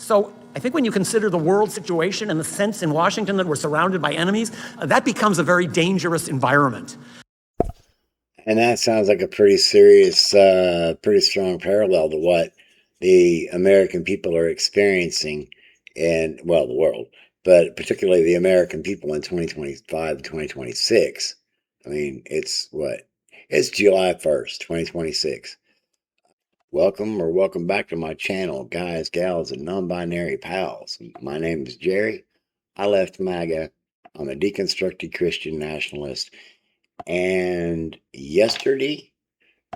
So I think when you consider the world situation and the sense in Washington that we're surrounded by enemies, that becomes a very dangerous environment. And that sounds like a pretty serious, pretty strong parallel to what the American people are experiencing in, well, the world, but particularly the American people in 2025, 2026. I mean, it's what? It's July 1st, 2026. Welcome back to my channel, guys, gals, and non-binary pals. My name is Jerry. I left MAGA. I'm a deconstructed Christian nationalist. And yesterday,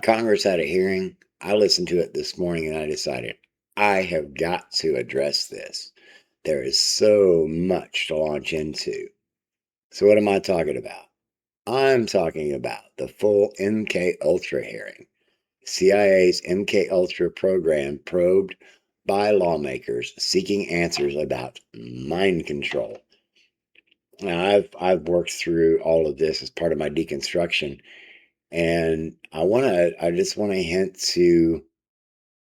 Congress had a hearing. I listened to it this morning and I decided I have got to address this. There is so much to launch into. So what am I talking about? I'm talking about the full MKUltra hearing. CIA's MKUltra program probed by lawmakers seeking answers about mind control. Now, I've worked through all of this as part of my deconstruction, and I just want to hint to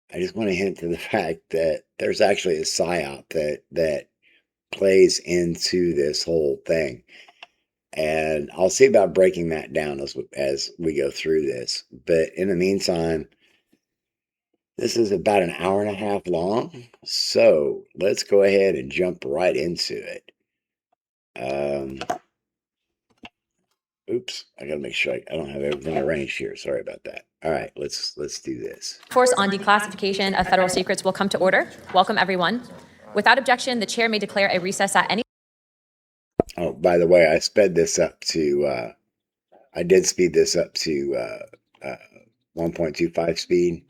the fact that there's actually a PsyOp that plays into this whole thing. And I'll see about breaking that down as we go through this. But in the meantime, this is about an hour and a half long. So let's go ahead and jump right into it. Oops, I gotta make sure I don't have everything arranged here. Sorry about that. All right, let's do this. Force on declassification of federal secrets will come to order. Welcome, everyone. Without objection, the chair may declare a recess at any. Oh, by the way, I sped this up to, I did speed this up to 1.25 speed,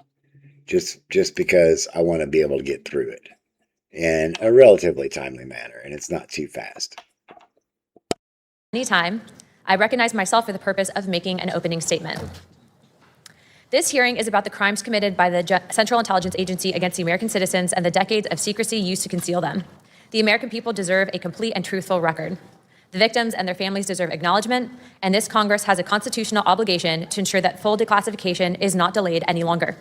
just because I want to be able to get through it in a relatively timely manner, and it's not too fast. Anytime, I recognize myself for the purpose of making an opening statement. This hearing is about the crimes committed by the Central Intelligence Agency against the American citizens and the decades of secrecy used to conceal them. The American people deserve a complete and truthful record. The victims and their families deserve acknowledgement, and this Congress has a constitutional obligation to ensure that full declassification is not delayed any longer.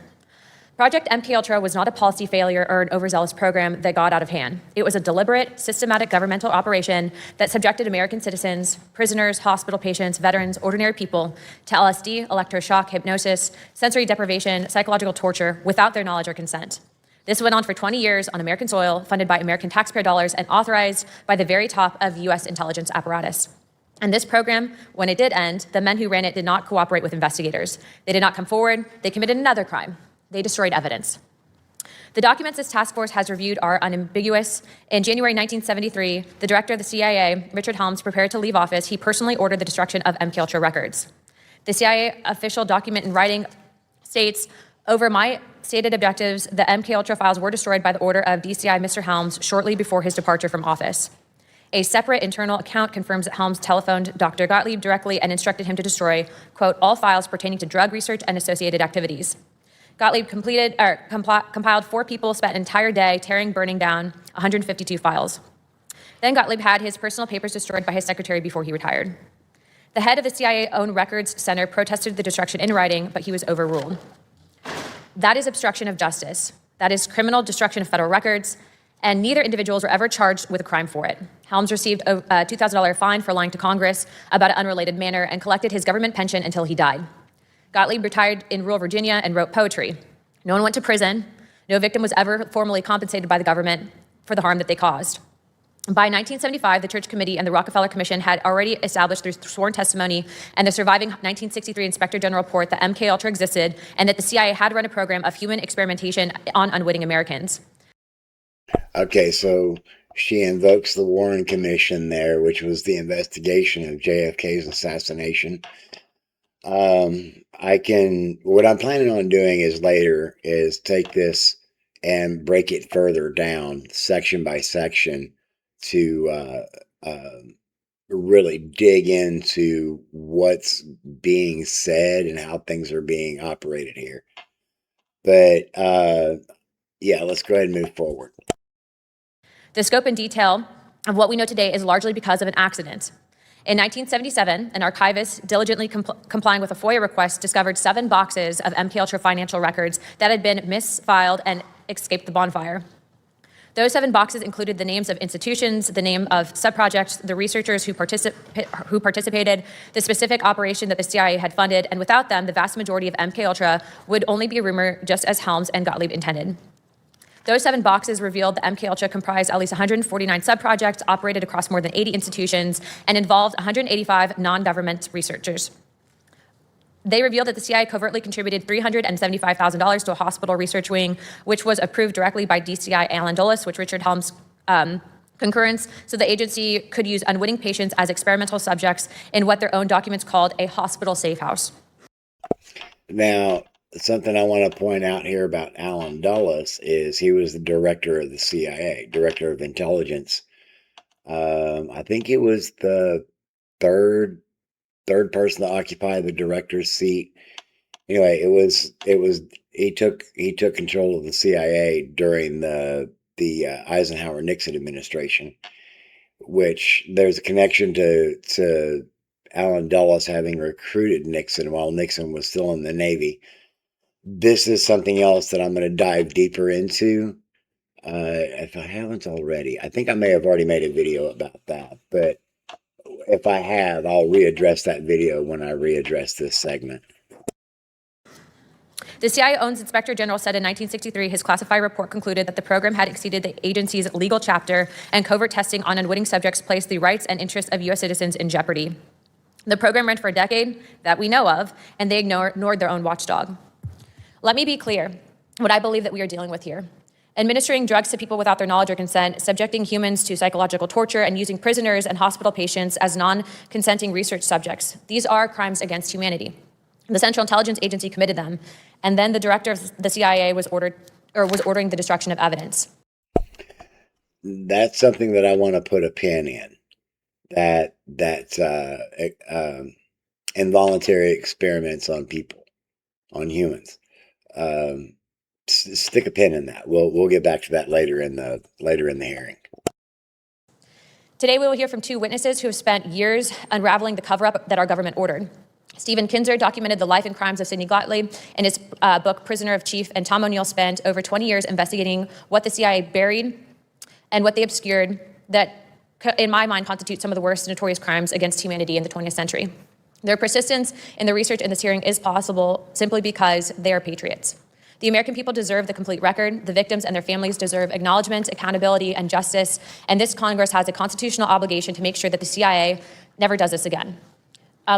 Project MKUltra was not a policy failure or an overzealous program that got out of hand. It was a deliberate, systematic governmental operation that subjected American citizens, prisoners, hospital patients, veterans, ordinary people to LSD, electroshock, hypnosis, sensory deprivation, psychological torture without their knowledge or consent. This went on for 20 years on American soil, funded by American taxpayer dollars and authorized by the very top of the U.S. intelligence apparatus. And this program, when it did end, the men who ran it did not cooperate with investigators. They did not come forward. They committed another crime. They destroyed evidence. The documents this task force has reviewed are unambiguous. In January 1973, the director of the CIA, Richard Helms, prepared to leave office. He personally ordered the destruction of MKUltra records. The CIA official document in writing states, over my stated objectives, the MKUltra files were destroyed by the order of DCI Mr. Helms shortly before his departure from office. A separate internal account confirms that Helms telephoned Dr. Gottlieb directly and instructed him to destroy, quote, all files pertaining to drug research and associated activities. Gottlieb compiled 4 people, spent an entire day tearing, burning down 152 files. Then Gottlieb had his personal papers destroyed by his secretary before he retired. The head of the CIA-owned Records Center protested the destruction in writing, but he was overruled. That is obstruction of justice. That is criminal destruction of federal records, and neither individuals were ever charged with a crime for it. Helms received a $2,000 fine for lying to Congress about an unrelated matter and collected his government pension until he died. Gottlieb retired in rural Virginia and wrote poetry. No one went to prison. No victim was ever formally compensated by the government for the harm that they caused. By 1975, the Church Committee and the Rockefeller Commission had already established through sworn testimony and the surviving 1963 Inspector General report that MKUltra existed and that the CIA had run a program of human experimentation on unwitting Americans. Okay, so she invokes the Warren Commission there, which was the investigation of JFK's assassination. What I'm planning on doing later is take this and break it further down section by section to really dig into what's being said and how things are being operated here. But yeah, let's go ahead and move forward. The scope and detail of what we know today is largely because of an accident. In 1977, an archivist diligently complying with a FOIA request discovered 7 boxes of MKUltra financial records that had been misfiled and escaped the bonfire. Those 7 boxes included the names of institutions, the name of subprojects, the researchers who participated, the specific operation that the CIA had funded, and without them, the vast majority of MKUltra would only be a rumor, just as Helms and Gottlieb intended. Those 7 boxes revealed that MKUltra comprised at least 149 subprojects, operated across more than 80 institutions, and involved 185 non-government researchers. They revealed that the CIA covertly contributed $375,000 to a hospital research wing, which was approved directly by DCI Alan Dulles, which Richard Helms concurrence, so the agency could use unwitting patients as experimental subjects in what their own documents called a hospital safe house. Now, something I want to point out here about Alan Dulles is he was the director of the CIA, director of intelligence. I think it was the third person to occupy the director's seat. Anyway, he took control of the CIA during the Eisenhower Nixon administration, which there's a connection to Alan Dulles having recruited Nixon while Nixon was still in the Navy. This is something else that I'm going to dive deeper into. If I haven't already, I think I may have already made a video about that, but if I have, I'll readdress that video when I readdress this segment. The CIO's Inspector General said in 1963 his classified report concluded that the program had exceeded the agency's legal chapter, and covert testing on unwitting subjects placed the rights and interests of U.S. citizens in jeopardy. The program ran for a decade that we know of, and they ignored their own watchdog. Let me be clear what I believe that we are dealing with here. Administering drugs to people without their knowledge or consent, subjecting humans to psychological torture, and using prisoners and hospital patients as non-consenting research subjects. These are crimes against humanity. The Central Intelligence Agency committed them, and then the director of the CIA was ordering the destruction of evidence. That's something that I want to put a pin in. That's involuntary experiments on people, on humans. Stick a pin in that. We'll get back to that later in the hearing. Today we will hear from 2 witnesses who have spent years unraveling the cover-up that our government ordered. Stephen Kinzer documented the life and crimes of Sidney Gottlieb in his book, Prisoner of Chief, and Tom O'Neill spent over 20 years investigating what the CIA buried and what they obscured that, in my mind, constitute some of the worst notorious crimes against humanity in the 20th century. Their persistence in the research in this hearing is possible simply because they are patriots. The American people deserve the complete record. The victims and their families deserve acknowledgement, accountability, and justice. And this Congress has a constitutional obligation to make sure that the CIA never does this again.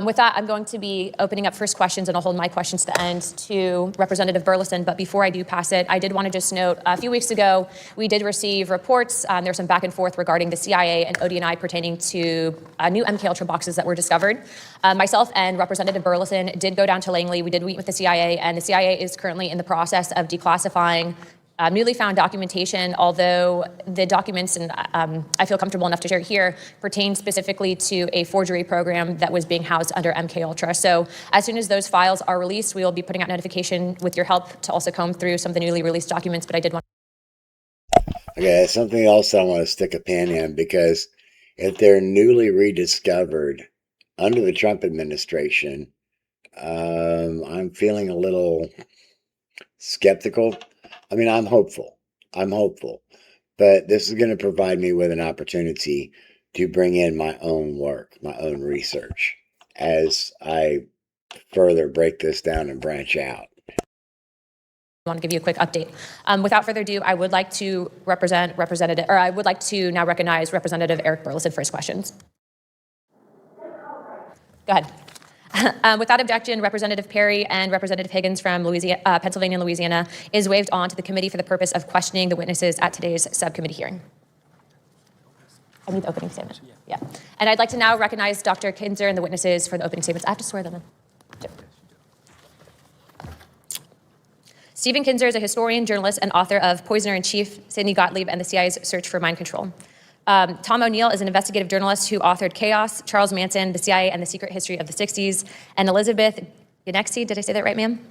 With that, I'm going to be opening up first questions, and I'll hold my questions to the end to Representative Burleson. But before I do pass it, I did want to just note, a few weeks ago, we did receive reports. There was some back and forth regarding the CIA and ODNI pertaining to new MKUltra boxes that were discovered. Myself and Representative Burleson did go down to Langley. We did meet with the CIA, and the CIA is currently in the process of declassifying newly found documentation, although the documents, and I feel comfortable enough to share here, pertain specifically to a forgery program that was being housed under MKUltra. So as soon as those files are released, we will be putting out notification with your help to also comb through some of the newly released documents, but I did want Okay, something else I want to stick a pin in, because if they're newly rediscovered under the Trump administration, I'm feeling a little skeptical. I mean, I'm hopeful, but this is going to provide me with an opportunity to bring in my own work, my own research, as I further break this down and branch out. I want to give you a quick update. Without further ado, I would like to now recognize Representative Eric Burleson for his questions. Go ahead. Without objection, Representative Perry and Representative Higgins from Pennsylvania and Louisiana is waived on to the committee for the purpose of questioning the witnesses at today's subcommittee hearing. I need the opening statement. Yeah. And I'd like to now recognize Dr. Kinzer and the witnesses for the opening statements. I have to swear them in. Stephen Kinzer is a historian, journalist, and author of Poisoner-in-Chief, Sidney Gottlieb, and the CIA's Search for Mind Control. Tom O'Neill is an investigative journalist who authored Chaos, Charles Manson, the CIA, and the Secret History of the 60s. And Elizabeth Genexi, did I say that right, ma'am?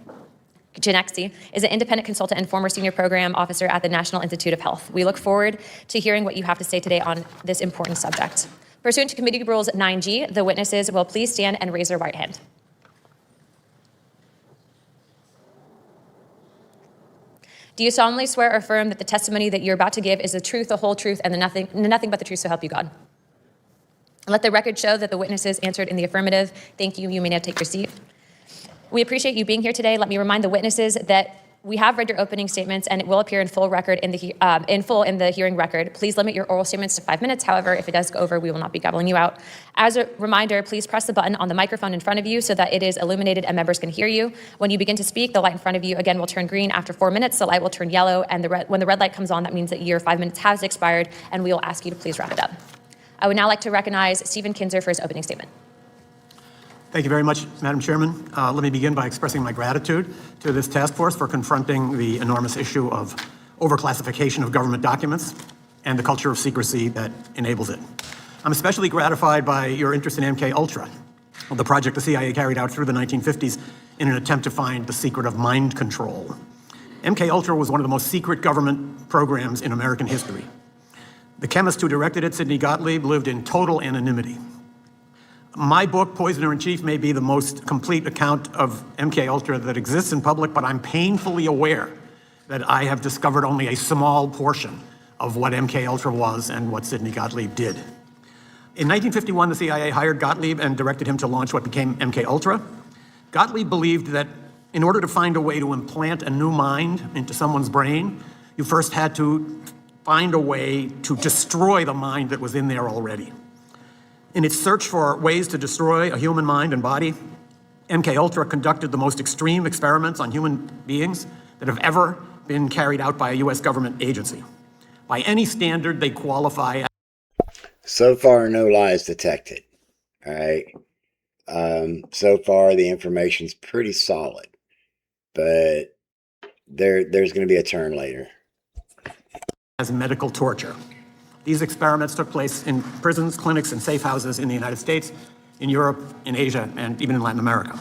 Genexi is an independent consultant and former senior program officer at the National Institute of Health. We look forward to hearing what you have to say today on this important subject. Pursuant to Committee Rules 9G, the witnesses will please stand and raise their right hand. Do you solemnly swear or affirm that the testimony that you're about to give is the truth, the whole truth, and nothing but the truth, so help you God? Let the record show that the witnesses answered in the affirmative. Thank you. You may now take your seat. We appreciate you being here today. Let me remind the witnesses that we have read your opening statements and it will appear in full in the hearing record. Please limit your oral statements to 5 minutes. However, if it does go over, we will not be gaveling you out. As a reminder, please press the button on the microphone in front of you so that it is illuminated and members can hear you. When you begin to speak, the light in front of you again will turn green. After 4 minutes, the light will turn yellow, and when the red light comes on, that means that your 5 minutes has expired, and we will ask you to please wrap it up. I would now like to recognize Stephen Kinzer for his opening statement. Thank you very much, Madam Chairman. Let me begin by expressing my gratitude to this task force for confronting the enormous issue of overclassification of government documents and the culture of secrecy that enables it. I'm especially gratified by your interest in MKUltra, the project the CIA carried out through the 1950s in an attempt to find the secret of mind control. MKUltra was one of the most secret government programs in American history. The chemist who directed it, Sidney Gottlieb, lived in total anonymity. My book, Poisoner in Chief, may be the most complete account of MKUltra that exists in public, but I'm painfully aware that I have discovered only a small portion of what MKUltra was and what Sidney Gottlieb did. In 1951, the CIA hired Gottlieb and directed him to launch what became MKUltra. Gottlieb believed that in order to find a way to implant a new mind into someone's brain, you first had to find a way to destroy the mind that was in there already. In its search for ways to destroy a human mind and body, MKUltra conducted the most extreme experiments on human beings that have ever been carried out by a U.S. government agency. By any standard, they qualify. So far, no lies detected. All right. So far, the information's pretty solid, but there's going to be a turn later. As medical torture. These experiments took place in prisons, clinics, and safe houses in the United States, in Europe, in Asia, and even in Latin America.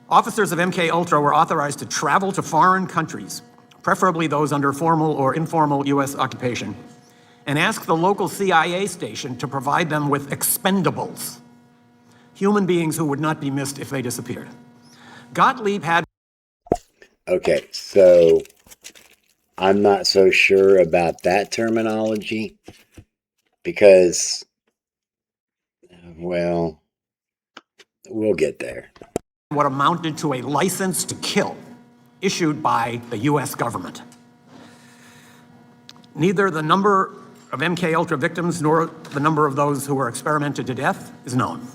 Officers of MKUltra were authorized to travel to foreign countries, preferably those under formal or informal U.S. occupation, and ask the local CIA station to provide them with expendables, human beings who would not be missed if they disappeared. Gottlieb had... Okay, so I'm not so sure about that terminology because, well, we'll get there. What amounted to a license to kill issued by the U.S. government. Neither the number of MKUltra victims nor the number of those who were experimented to death is known.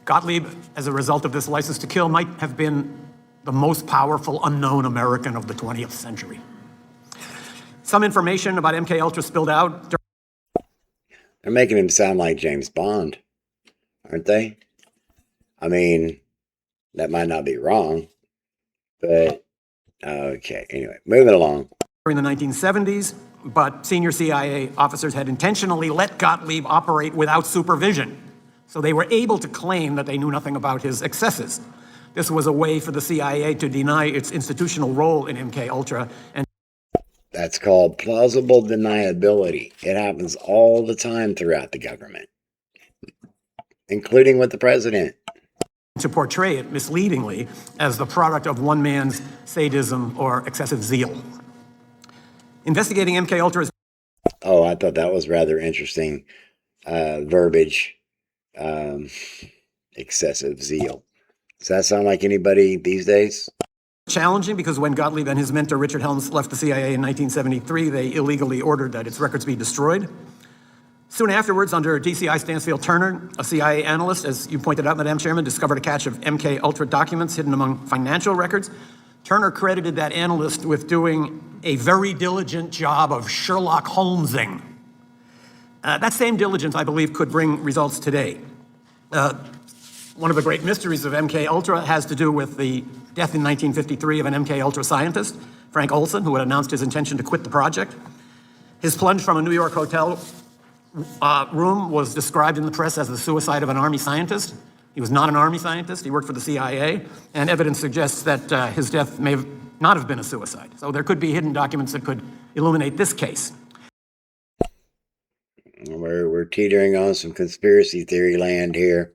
Gottlieb, as a result of this license to kill, might have been the most powerful unknown American of the 20th century. Some information about MKUltra spilled out. They're making him sound like James Bond, aren't they? I mean, that might not be wrong, but okay. Anyway, moving along. During the 1970s, but senior CIA officers had intentionally let Gottlieb operate without supervision, so they were able to claim that they knew nothing about his excesses. This was a way for the CIA to deny its institutional role in MKUltra. And that's called plausible deniability. It happens all the time throughout the government, including with the president. To portray it misleadingly as the product of one man's sadism or excessive zeal. Investigating MKUltra. Oh, I thought that was rather interesting verbiage. Excessive zeal. Does that sound like anybody these days? Challenging because when Gottlieb and his mentor Richard Helms left the CIA in 1973, they illegally ordered that its records be destroyed. Soon afterwards, under DCI Stansfield Turner, a CIA analyst, as you pointed out, Madam Chairman, discovered a cache of MKUltra documents hidden among financial records. Turner credited that analyst with doing a very diligent job of Sherlock Holmesing. That same diligence, I believe, could bring results today. One of the great mysteries of MKUltra has to do with the death in 1953 of an MKUltra scientist, Frank Olson, who had announced his intention to quit the project. His plunge from a New York hotel room was described in the press as the suicide of an Army scientist. He was not an Army scientist. He worked for the CIA, and evidence suggests that his death may not have been a suicide. So there could be hidden documents that could illuminate this case. We're teetering on some conspiracy theory land here.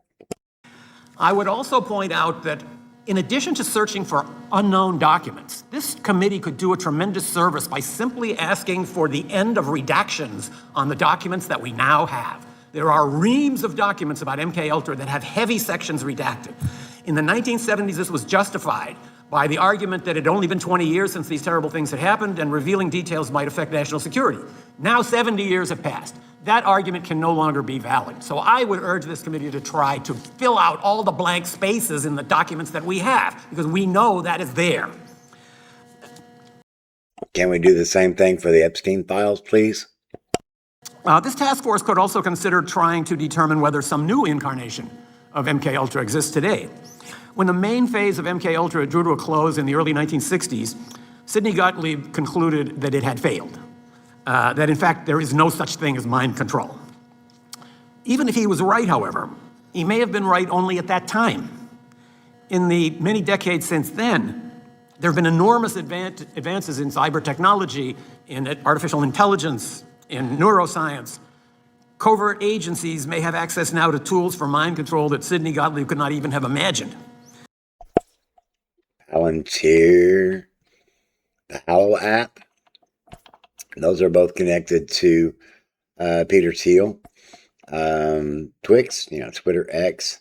I would also point out that In addition to searching for unknown documents, this committee could do a tremendous service by simply asking for the end of redactions on the documents that we now have. There are reams of documents about MKUltra that have heavy sections redacted. In the 1970s, this was justified by the argument that it had only been 20 years since these terrible things had happened and revealing details might affect national security. Now 70 years have passed. That argument can no longer be valid. So I would urge this committee to try to fill out all the blank spaces in the documents that we have, because we know that is there. Can we do the same thing for the Epstein files, please? This task force could also consider trying to determine whether some new incarnation of MKUltra exists today. When the main phase of MKUltra drew to a close in the early 1960s, Sidney Gottlieb concluded that it had failed. That in fact, there is no such thing as mind control. Even if he was right, however, he may have been right only at that time. In the many decades since then, there have been enormous advances in cyber technology, in artificial intelligence, in neuroscience. Covert agencies may have access now to tools for mind control that Sidney Gottlieb could not even have imagined. Palantir, the Howl app, those are both connected to Peter Thiel. Twix, Twitter X,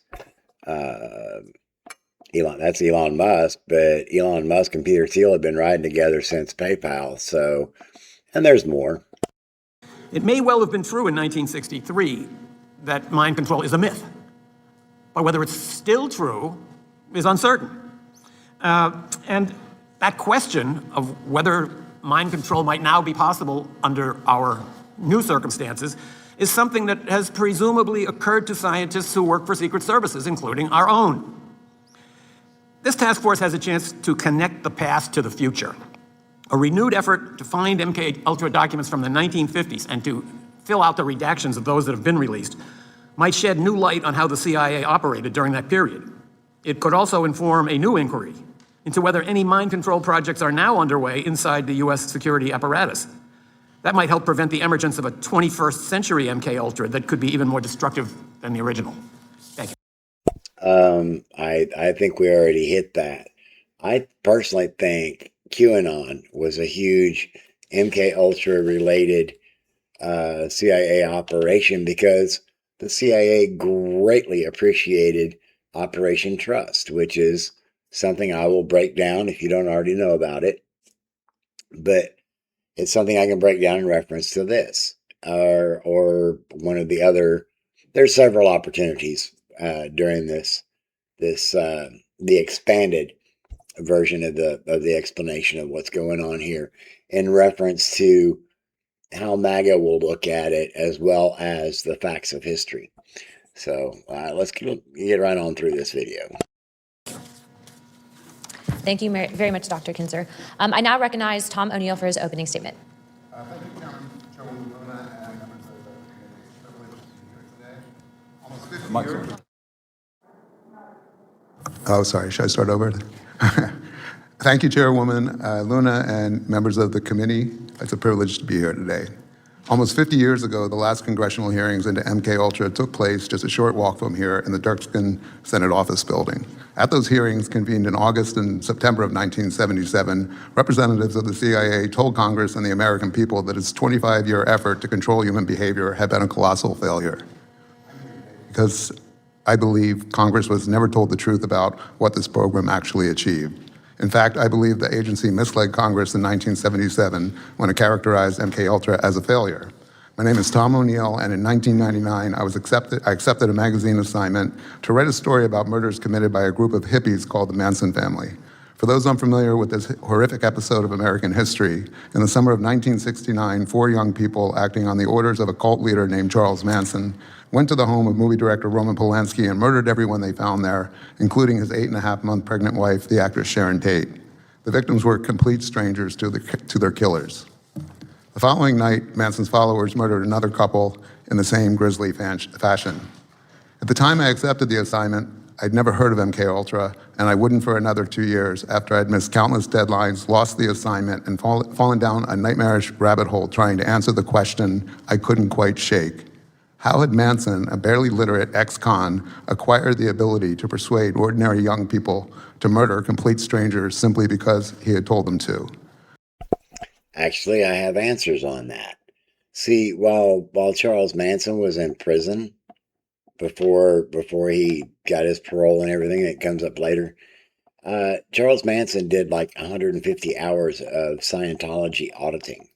that's Elon Musk, but Elon Musk and Peter Thiel have been riding together since PayPal, so, and there's more. It may well have been true in 1963 that mind control is a myth, but whether it's still true is uncertain. And that question of whether mind control might now be possible under our new circumstances is something that has presumably occurred to scientists who work for secret services, including our own. This task force has a chance to connect the past to the future. A renewed effort to find MKUltra documents from the 1950s and to fill out the redactions of those that have been released might shed new light on how the CIA operated during that period. It could also inform a new inquiry into whether any mind control projects are now underway inside the US security apparatus. That might help prevent the emergence of a 21st century MKUltra that could be even more destructive than the original. Thank you. I think we already hit that. I personally think QAnon was a huge MKUltra related CIA operation because the CIA greatly appreciated Operation Trust, which is something I will break down if you don't already know about it. But it's something I can break down in reference to this or one of the other. There's several opportunities during the expanded version of the explanation of what's going on here in reference to how MAGA will look at it as well as the facts of history. So let's get right on through this video. Thank you very much, Dr. Kinzer. I now recognize Tom O'Neill for his opening statement. Thank you, Chairwoman Luna, and members of the committee. It's a privilege to be here today. Almost 50 years. Oh, sorry. Should I start over? Thank you, Chairwoman Luna, and members of the committee. It's a privilege to be here today. Almost 50 years ago, the last congressional hearings into MKUltra took place just a short walk from here in the Dirksen Senate Office Building. At those hearings, convened in August and September of 1977, representatives of the CIA told Congress and the American people that its 25-year effort to control human behavior had been a colossal failure. Because I believe Congress was never told the truth about what this program actually achieved. In fact, I believe the agency misled Congress in 1977 when it characterized MKUltra as a failure. My name is Tom O'Neill, and in 1999, I accepted a magazine assignment to write a story about murders committed by a group of hippies called the Manson family. For those unfamiliar with this horrific episode of American history, in the summer of 1969, 4 young people acting on the orders of a cult leader named Charles Manson went to the home of movie director Roman Polanski and murdered everyone they found there, including his 8.5-month pregnant wife, the actress Sharon Tate. The victims were complete strangers to their killers. The following night, Manson's followers murdered another couple in the same grisly fashion. At the time I accepted the assignment, I'd never heard of MKUltra, and I wouldn't for another 2 years after I'd missed countless deadlines, lost the assignment, and fallen down a nightmarish rabbit hole trying to answer the question I couldn't quite shake. How had Manson, a barely literate ex-con, acquired the ability to persuade ordinary young people to murder complete strangers simply because he had told them to? Actually, I have answers on that. See, while Charles Manson was in prison before he got his parole and everything that comes up later, Charles Manson did like 150 hours of Scientology auditing.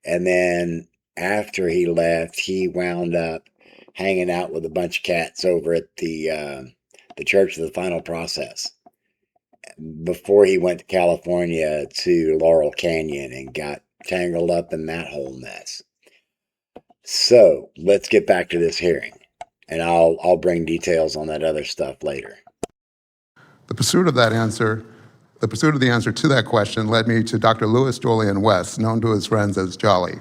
And then after he left, he wound up hanging out with a bunch of cats over at the Church of the Final Process before he went to California to Laurel Canyon and got tangled up in that whole mess. So let's get back to this hearing, and I'll bring details on that other stuff later. The pursuit of the answer to that question led me to Dr. Louis Jolyon West, known to his friends as Jolly.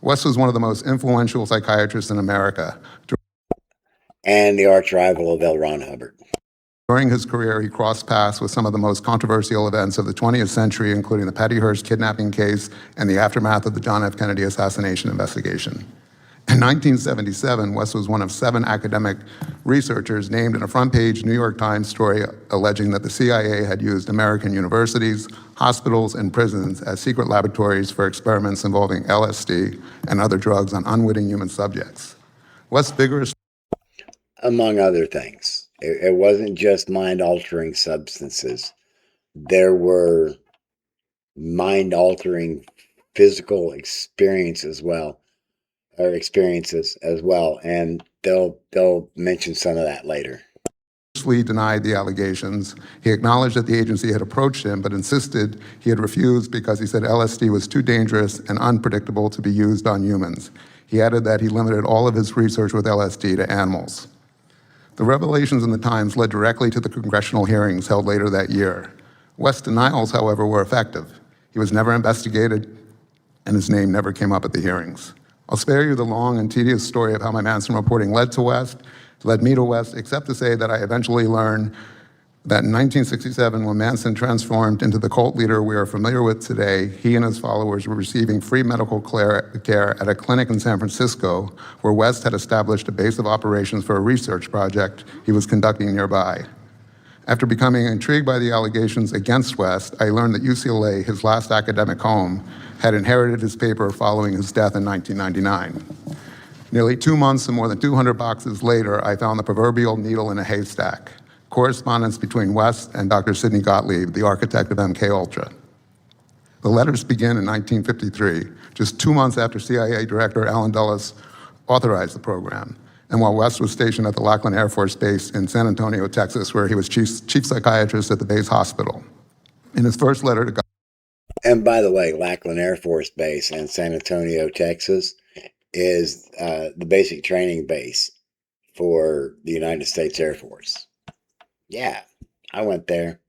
West was one of the most influential psychiatrists in America. And the arch rival of L. Ron Hubbard. During his career, he crossed paths with some of the most controversial events of the 20th century, including the Patty Hearst kidnapping case and the aftermath of the John F. Kennedy assassination investigation. In 1977, West was one of 7 academic researchers named in a front-page New York Times story alleging that the CIA had used American universities, hospitals, and prisons as secret laboratories for experiments involving LSD and other drugs on unwitting human subjects. West vigorously, among other things. It wasn't just mind-altering substances. There were mind-altering physical experiences as well, and they'll mention some of that later. denied the allegations. He acknowledged that the agency had approached him, but insisted he had refused because he said LSD was too dangerous and unpredictable to be used on humans. He added that he limited all of his research with LSD to animals. The revelations in the Times led directly to the congressional hearings held later that year. West's denials, however, were effective. He was never investigated, and his name never came up at the hearings. I'll spare you the long and tedious story of how my Manson reporting led me to West, except to say that I eventually learned that in 1967, when Manson transformed into the cult leader we are familiar with today, he and his followers were receiving free medical care at a clinic in San Francisco, where West had established a base of operations for a research project he was conducting nearby. After becoming intrigued by the allegations against West, I learned that UCLA, his last academic home, had inherited his paper following his death in 1999. Nearly 2 months and more than 200 boxes later, I found the proverbial needle in a haystack: correspondence between West and Dr. Sidney Gottlieb, the architect of MKUltra. The letters begin in 1953, just 2 months after CIA Director Allen Dulles authorized the program, and while West was stationed at the Lackland Air Force Base in San Antonio, Texas, where he was chief psychiatrist at the base hospital. In his first letter to Gottlieb, and by the way, Lackland Air Force Base in San Antonio, Texas, is the basic training base for the United States Air Force. Yeah, I went there.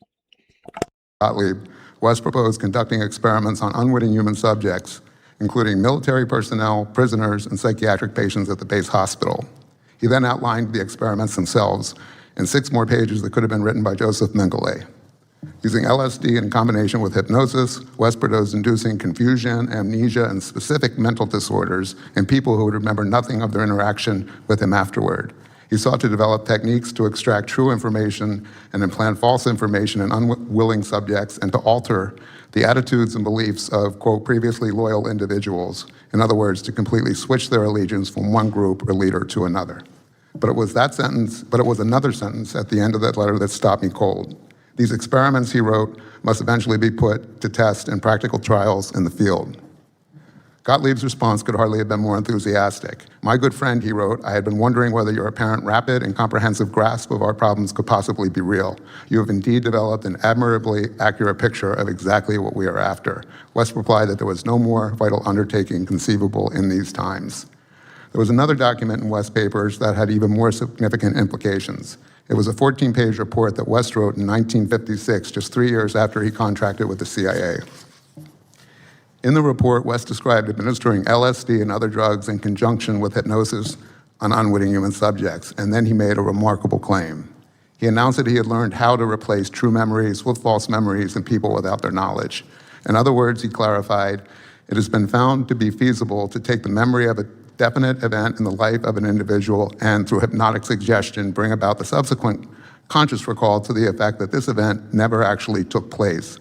Gottlieb, West proposed conducting experiments on unwitting human subjects, including military personnel, prisoners, and psychiatric patients at the base hospital. He then outlined the experiments themselves in 6 more pages that could have been written by Joseph Mengele. Using LSD in combination with hypnosis, West proposed inducing confusion, amnesia, and specific mental disorders in people who would remember nothing of their interaction with him afterward. He sought to develop techniques to extract true information and implant false information in unwilling subjects, and to alter the attitudes and beliefs of, quote, previously loyal individuals. In other words, to completely switch their allegiance from one group or leader to another. But it was another sentence at the end of that letter that stopped me cold. These experiments, he wrote, must eventually be put to test in practical trials in the field. Gottlieb's response could hardly have been more enthusiastic. My good friend, he wrote, I had been wondering whether your apparent rapid and comprehensive grasp of our problems could possibly be real. You have indeed developed an admirably accurate picture of exactly what we are after. West replied that there was no more vital undertaking conceivable in these times. There was another document in West's papers that had even more significant implications. It was a 14-page report that West wrote in 1956, just 3 years after he contracted with the CIA. In the report, West described administering LSD and other drugs in conjunction with hypnosis on unwitting human subjects, and then he made a remarkable claim. He announced that he had learned how to replace true memories with false memories in people without their knowledge. In other words, he clarified, it has been found to be feasible to take the memory of a definite event in the life of an individual and through hypnotic suggestion bring about the subsequent conscious recall to the effect that this event never actually took place.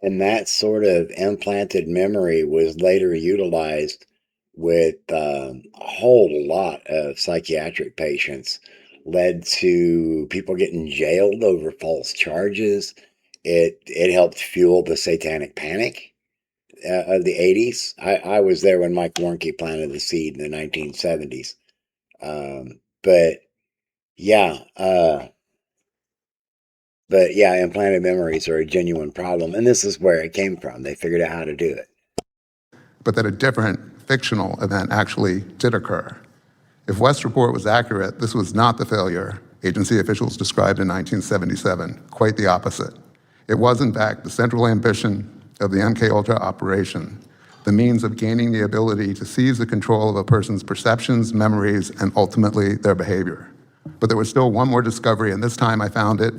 And that sort of implanted memory was later utilized with a whole lot of psychiatric patients, led to people getting jailed over false charges. It helped fuel the satanic panic of the 80s. I was there when Mike Warnke planted the seed in the 1970s. But yeah, implanted memories are a genuine problem, and this is where it came from. They figured out how to do it. But that a different fictional event actually did occur. If West's report was accurate, this was not the failure agency officials described in 1977, quite the opposite. It was, in fact, the central ambition of the MKUltra operation, the means of gaining the ability to seize the control of a person's perceptions, memories, and ultimately their behavior. But there was still one more discovery, and this time I found it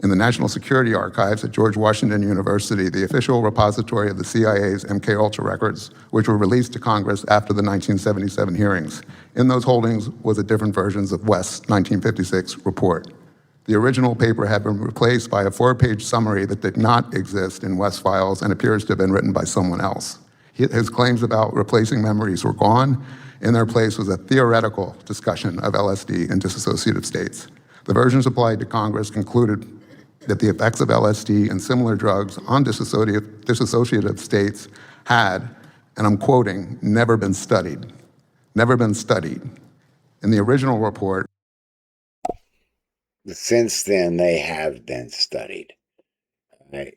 in the National Security Archives at George Washington University, the official repository of the CIA's MKUltra records, which were released to Congress after the 1977 hearings. In those holdings was a different versions of West's 1956 report. The original paper had been replaced by a 4-page summary that did not exist in West's files and appears to have been written by someone else. His claims about replacing memories were gone. In their place was a theoretical discussion of LSD and dissociative states. The versions applied to Congress concluded that the effects of LSD and similar drugs on dissociative states had, and I'm quoting, never been studied. Never been studied. In the original report, since then, they have been studied, right?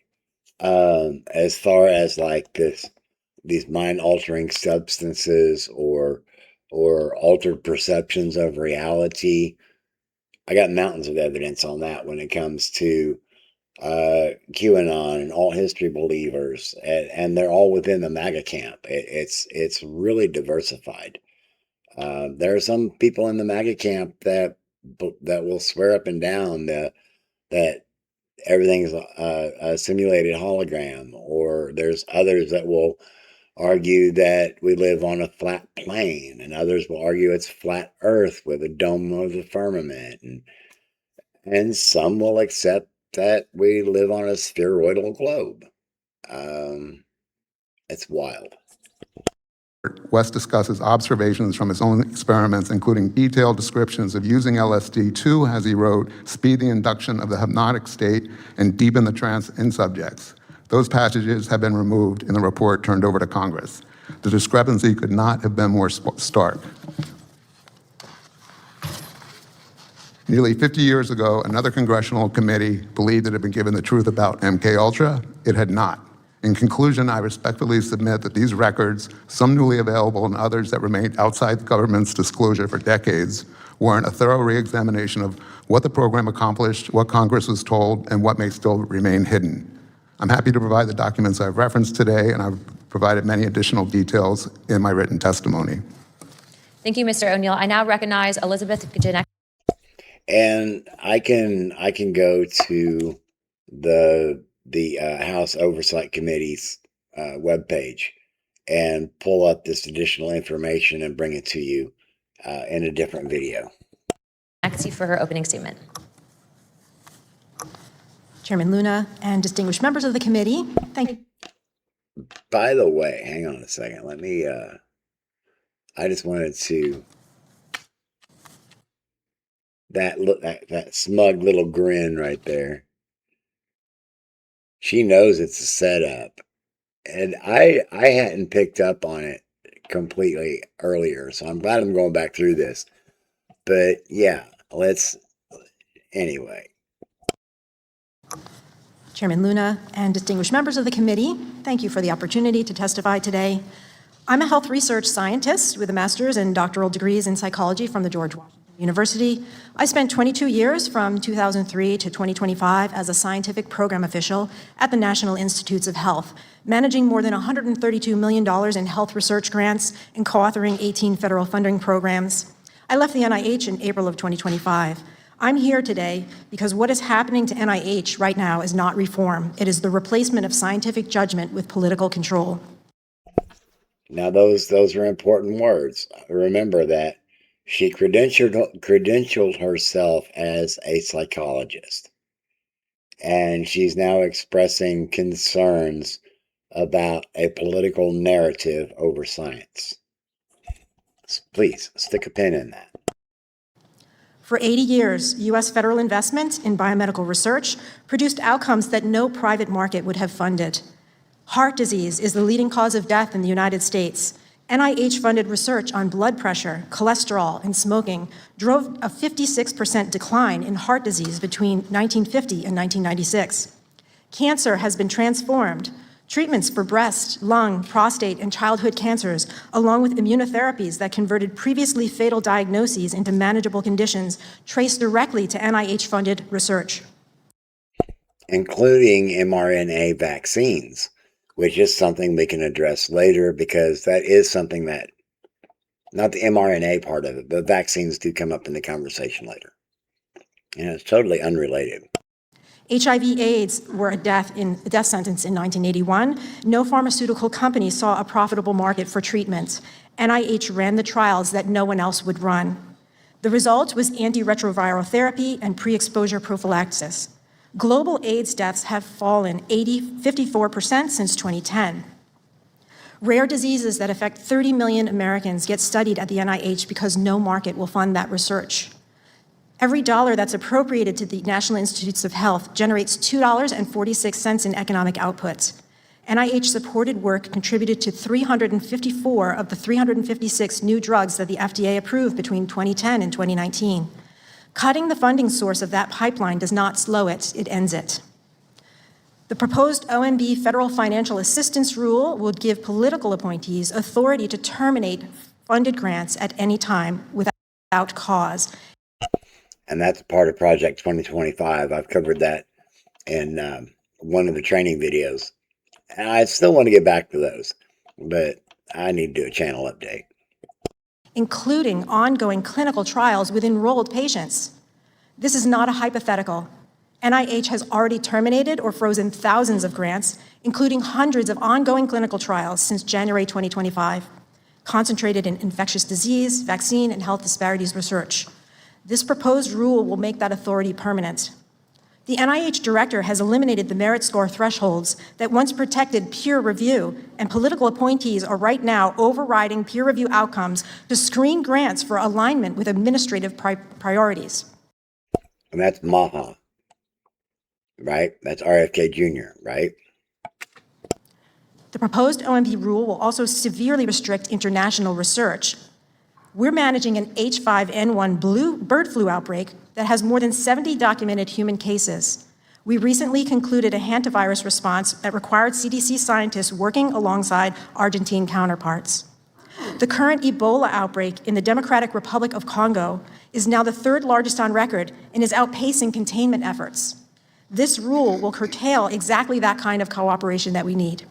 As far as like these mind-altering substances or altered perceptions of reality, I got mountains of evidence on that when it comes to QAnon and alt history believers, and they're all within the MAGA camp. It's really diversified. There are some people in the MAGA camp that will swear up and down that everything's a simulated hologram, or there's others that will argue that we live on a flat plane, and others will argue it's flat Earth with a dome of the firmament, and some will accept that we live on a spheroidal globe. It's wild. West discusses observations from his own experiments, including detailed descriptions of using LSD to, as he wrote, speed the induction of the hypnotic state and deepen the trance in subjects. Those passages have been removed in the report turned over to Congress. The discrepancy could not have been more stark. Nearly 50 years ago, another congressional committee believed it had been given the truth about MKUltra. It had not. In conclusion, I respectfully submit that these records, some newly available and others that remained outside the government's disclosure for decades, warrant a thorough re-examination of what the program accomplished, what Congress was told, and what may still remain hidden. I'm happy to provide the documents I've referenced today, and I've provided many additional details in my written testimony. Thank you, Mr. O'Neill. I now recognize Elizabeth Janek. And I can go to the House Oversight Committee's webpage and pull up this additional information and bring it to you in a different video. For her opening statement. Chairman Luna and distinguished members of the committee, thank you. By the way, hang on a second. Let me, I just wanted to, that smug little grin right there. She knows it's a setup. And I hadn't picked up on it completely earlier, so I'm glad I'm going back through this. But yeah, anyway. Chairman Luna and distinguished members of the committee, thank you for the opportunity to testify today. I'm a health research scientist with a master's and doctoral degrees in psychology from the George Washington University. I spent 22 years from 2003 to 2025 as a scientific program official at the National Institutes of Health, managing more than $132 million in health research grants and co-authoring 18 federal funding programs. I left the NIH in April of 2025. I'm here today because what is happening to NIH right now is not reform. It is the replacement of scientific judgment with political control. Now, those are important words. Remember that she credentialed herself as a psychologist, and she's now expressing concerns about a political narrative over science. Please stick a pin in that. For 80 years, U.S. federal investment in biomedical research produced outcomes that no private market would have funded. Heart disease is the leading cause of death in the United States. NIH-funded research on blood pressure, cholesterol, and smoking drove a 56% decline in heart disease between 1950 and 1996. Cancer has been transformed. Treatments for breast, lung, prostate, and childhood cancers, along with immunotherapies that converted previously fatal diagnoses into manageable conditions, trace directly to NIH-funded research. Including mRNA vaccines, which is something we can address later, because that is something that, not the mRNA part of it, but vaccines do come up in the conversation later. And it's totally unrelated. HIV/AIDS were a death sentence in 1981. No pharmaceutical company saw a profitable market for treatment. NIH ran the trials that no one else would run. The result was antiretroviral therapy and pre-exposure prophylaxis. Global AIDS deaths have fallen 54% since 2010. Rare diseases that affect 30 million Americans get studied at the NIH because no market will fund that research. Every dollar that's appropriated to the National Institutes of Health generates $2.46 in economic output. NIH-supported work contributed to 354 of the 356 new drugs that the FDA approved between 2010 and 2019. Cutting the funding source of that pipeline does not slow it, it ends it. The proposed OMB federal financial assistance rule would give political appointees authority to terminate funded grants at any time without cause. And that's part of Project 2025. I've covered that in one of the training videos. And I still want to get back to those, but I need to do a channel update. Including ongoing clinical trials with enrolled patients. This is not a hypothetical. NIH has already terminated or frozen thousands of grants, including hundreds of ongoing clinical trials since January 2025, concentrated in infectious disease, vaccine, and health disparities research. This proposed rule will make that authority permanent. The NIH director has eliminated the merit score thresholds that once protected peer review, and political appointees are right now overriding peer review outcomes to screen grants for alignment with administrative priorities. And that's MAHA, right? That's RFK Jr., right? The proposed OMB rule will also severely restrict international research. We're managing an H5N1 bird flu outbreak that has more than 70 documented human cases. We recently concluded a hantavirus response that required CDC scientists working alongside Argentine counterparts. The current Ebola outbreak in the Democratic Republic of Congo is now the third largest on record and is outpacing containment efforts. This rule will curtail exactly that kind of cooperation that we need.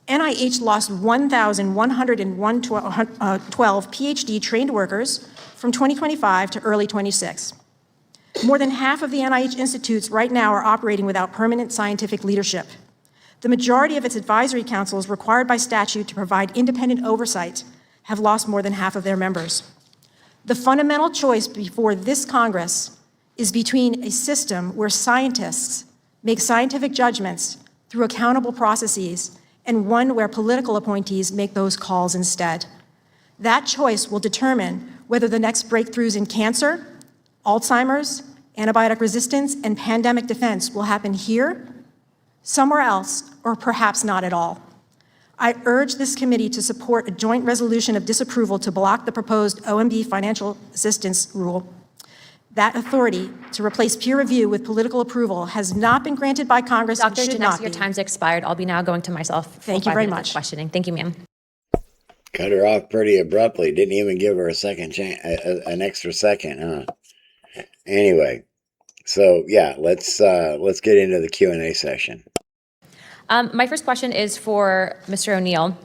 NIH lost 1,112 PhD-trained workers from 2025 to early 26. More than half of the NIH institutes right now are operating without permanent scientific leadership. The majority of its advisory councils required by statute to provide independent oversight have lost more than half of their members. The fundamental choice before this Congress is between a system where scientists make scientific judgments through accountable processes and one where political appointees make those calls instead. That choice will determine whether the next breakthroughs in cancer, Alzheimer's, antibiotic resistance, and pandemic defense will happen here, somewhere else, or perhaps not at all. I urge this committee to support a joint resolution of disapproval to block the proposed OMB financial assistance rule. That authority to replace peer review with political approval has not been granted by Congress and should not be. Your time's expired. I'll be now going to myself. Thank you very much. Questioning. Thank you, ma'am. Cut her off pretty abruptly. Didn't even give her a second chance, an extra second, huh? Anyway, so yeah, let's get into the Q&A session. My first question is for Mr. O'Neill.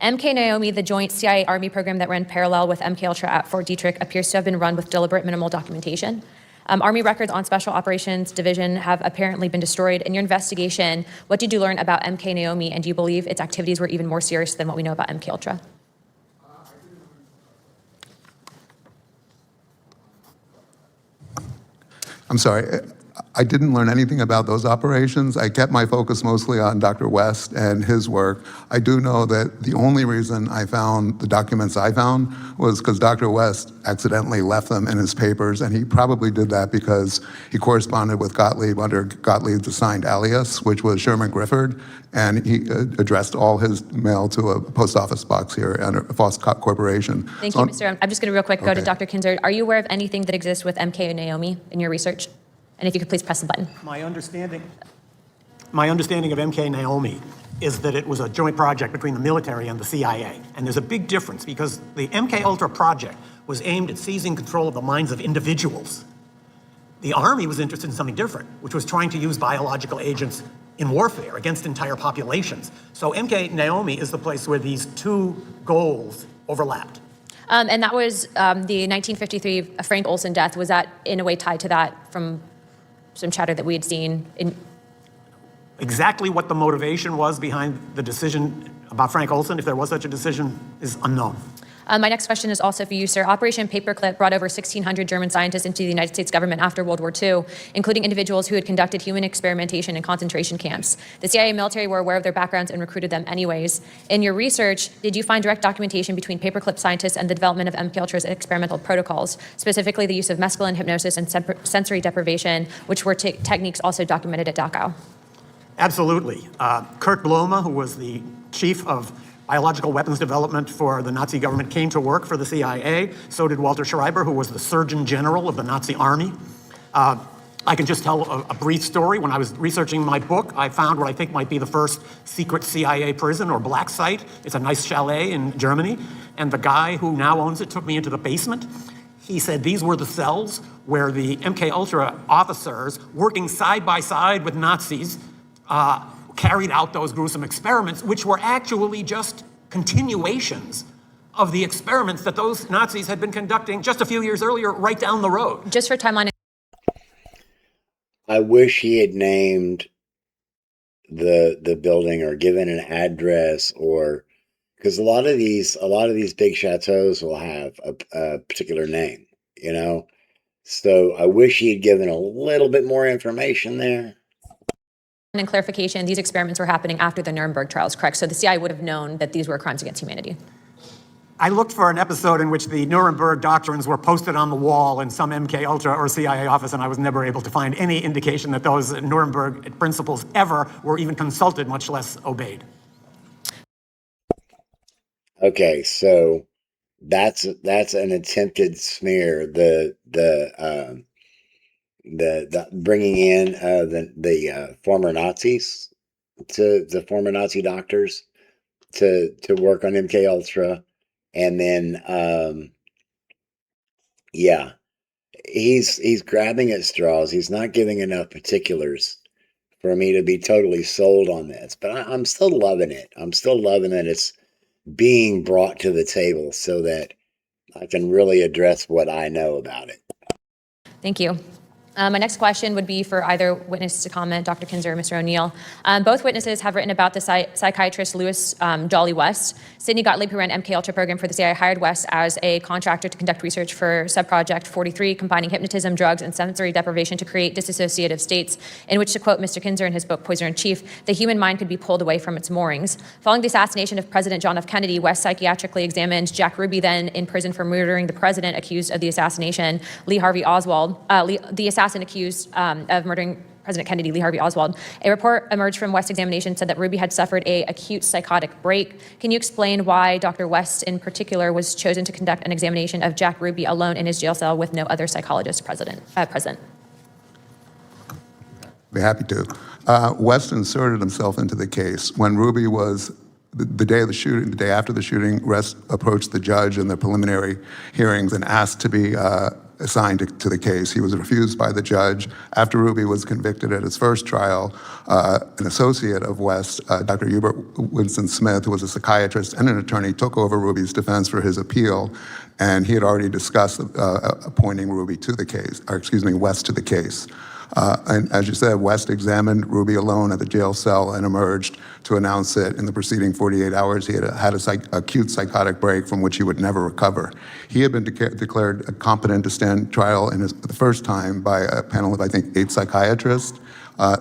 MK Naomi, the joint CIA-Army program that ran parallel with MKUltra at Fort Detrick, appears to have been run with deliberate minimal documentation. Army records on Special Operations Division have apparently been destroyed. In your investigation, what did you learn about MK Naomi, and do you believe its activities were even more serious than what we know about MKUltra? I'm sorry, I didn't learn anything about those operations. I kept my focus mostly on Dr. West and his work. I do know that the only reason I found the documents I found was because Dr. West accidentally left them in his papers, and he probably did that because he corresponded with Gottlieb under Gottlieb's assigned alias, which was Sherman Grifford, and he addressed all his mail to a post office box here under Foss Corporation. Thank you, Mr. I'm just going to real quick go to Okay. Dr. Kinzer. Are you aware of anything that exists with MK Naomi in your research? And if you could please press the button. My understanding of MK Naomi is that it was a joint project between the military and the CIA. And there's a big difference because the MKUltra project was aimed at seizing control of the minds of individuals. The Army was interested in something different, which was trying to use biological agents in warfare against entire populations. So MK Naomi is the place where these two goals overlapped. And that was the 1953 Frank Olson death. Was that in a way tied to that from some chatter that we had seen in? Exactly what the motivation was behind the decision about Frank Olson, if there was such a decision, is unknown. My next question is also for you, sir. Operation Paperclip brought over 1,600 German scientists into the United States government after World War II, including individuals who had conducted human experimentation in concentration camps. The CIA and military were aware of their backgrounds and recruited them anyways. In your research, did you find direct documentation between Paperclip scientists and the development of MKUltra's experimental protocols, specifically the use of mescaline, hypnosis, and sensory deprivation, which were techniques also documented at Dachau? Absolutely. Kurt Blome, who was the chief of biological weapons development for the Nazi government, came to work for the CIA. So did Walter Schreiber, who was the Surgeon General of the Nazi Army. I can just tell a brief story. When I was researching my book, I found what I think might be the first secret CIA prison or black site. It's a nice chalet in Germany. And the guy who now owns it took me into the basement. He said these were the cells where the MKUltra officers, working side by side with Nazis, carried out those gruesome experiments, which were actually just continuations of the experiments that those Nazis had been conducting just a few years earlier right down the road. Just for timeline. I wish he had named the building or given an address, or because a lot of these big chateaus will have a particular name, you know. So I wish he had given a little bit more information there. And clarification, these experiments were happening after the Nuremberg trials, correct? So the CIA would have known that these were crimes against humanity. I looked for an episode in which the Nuremberg doctrines were posted on the wall in some MKUltra or CIA office, and I was never able to find any indication that those Nuremberg principles ever were even consulted, much less obeyed. Okay, so that's an attempted smear. The bringing in the former Nazis, to the former Nazi doctors to work on MKUltra, and then yeah, he's grabbing at straws. He's not giving enough particulars for me to be totally sold on this, but I'm still loving it. I'm still loving that it's being brought to the table so that I can really address what I know about it. Thank you. My next question would be for either witness to comment, Dr. Kinzer or Mr. O'Neill. Both witnesses have written about the psychiatrist Louis Jolly West. Sidney Gottlieb, who ran MKUltra program for the CIA, hired West as a contractor to conduct research for subproject 43, combining hypnotism, drugs, and sensory deprivation to create dissociative states, in which, to quote Mr. Kinzer in his book Poisoner in Chief, the human mind could be pulled away from its moorings. Following the assassination of President John F. Kennedy, West psychiatrically examined Jack Ruby, then in prison for murdering the president accused of the assassination, Lee Harvey Oswald, the assassin accused of murdering President Kennedy, Lee Harvey Oswald. A report emerged from West's examination said that Ruby had suffered an acute psychotic break. Can you explain why Dr. West in particular was chosen to conduct an examination of Jack Ruby alone in his jail cell with no other psychologist present? Be happy to. West inserted himself into the case. When Ruby was, the day of the shooting, the day after the shooting, West approached the judge in the preliminary hearings and asked to be assigned to the case. He was refused by the judge. After Ruby was convicted at his first trial, an associate of West, Dr. Hubert Winston Smith, who was a psychiatrist and an attorney, took over Ruby's defense for his appeal, and he had already discussed appointing Ruby to the case, or excuse me, West to the case. And as you said, West examined Ruby alone at the jail cell and emerged to announce that in the preceding 48 hours, he had an acute psychotic break from which he would never recover. He had been declared competent to stand trial the first time by a panel of, I think, 8 psychiatrists.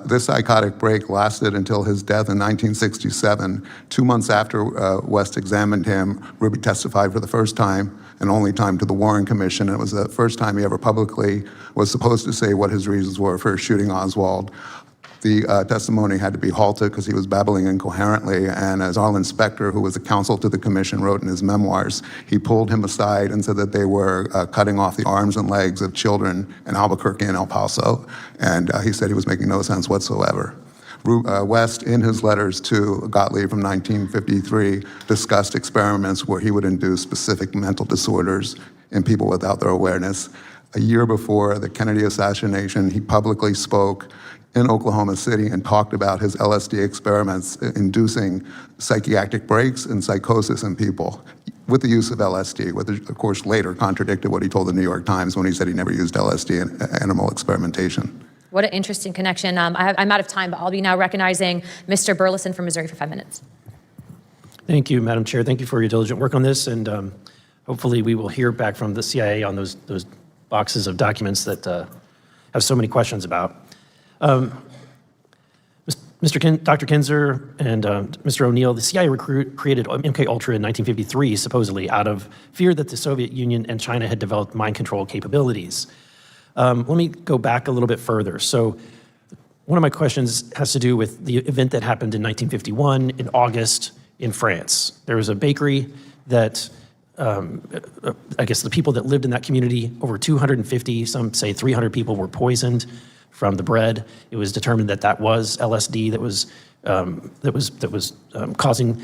This psychotic break lasted until his death in 1967. 2 months after West examined him, Ruby testified for the first time and only time to the Warren Commission. And it was the first time he ever publicly was supposed to say what his reasons were for shooting Oswald. The testimony had to be halted because he was babbling incoherently, and as Arlen Specter, who was a counsel to the commission, wrote in his memoirs, he pulled him aside and said that they were cutting off the arms and legs of children in Albuquerque and El Paso, and he said he was making no sense whatsoever. West, in his letters to Gottlieb from 1953, discussed experiments where he would induce specific mental disorders in people without their awareness. A year before the Kennedy assassination, he publicly spoke in Oklahoma City and talked about his LSD experiments inducing psychiatric breaks and psychosis in people with the use of LSD, which of course later contradicted what he told the New York Times when he said he never used LSD in animal experimentation. What an interesting connection. I'm out of time, but I'll be now recognizing Mr. Burleson from Missouri for 5 minutes. Thank you, Madam Chair. Thank you for your diligent work on this, and hopefully we will hear back from the CIA on those boxes of documents that have so many questions about. Dr. Kinzer and Mr. O'Neill, the CIA created MKUltra in 1953, supposedly out of fear that the Soviet Union and China had developed mind control capabilities. Let me go back a little bit further. So one of my questions has to do with the event that happened in 1951 in August in France. There was a bakery that, I guess the people that lived in that community, over 250, some say 300 people were poisoned from the bread. It was determined that that was LSD that was causing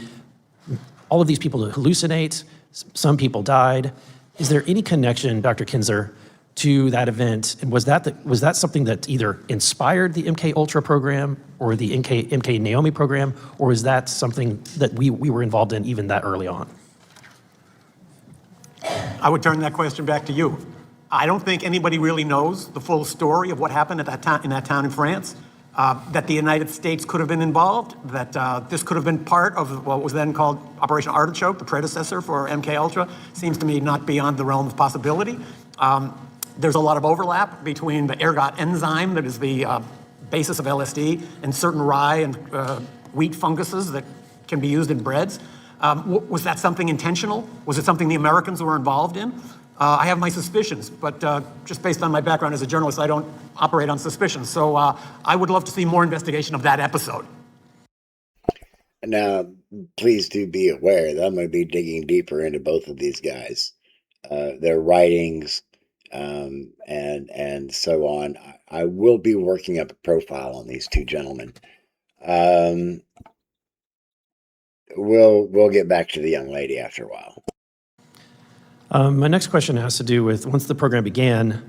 all of these people to hallucinate. Some people died. Is there any connection, Dr. Kinzer, to that event? And was that something that either inspired the MKUltra program or the MK Naomi program, or is that something that we were involved in even that early on? I would turn that question back to you. I don't think anybody really knows the full story of what happened at in that town in France, that the United States could have been involved, that this could have been part of what was then called Operation Artichoke, the predecessor for MKUltra, seems to me not beyond the realm of possibility. There's a lot of overlap between the ergot enzyme that is the basis of LSD and certain rye and wheat funguses that can be used in breads. Was that something intentional? Was it something the Americans were involved in? I have my suspicions, but just based on my background as a journalist, I don't operate on suspicions. So I would love to see more investigation of that episode. Now, please do be aware that I'm going to be digging deeper into both of these guys, their writings, and so on. I will be working up a profile on these two gentlemen. We'll get back to the young lady after a while. My next question has to do with, once the program began,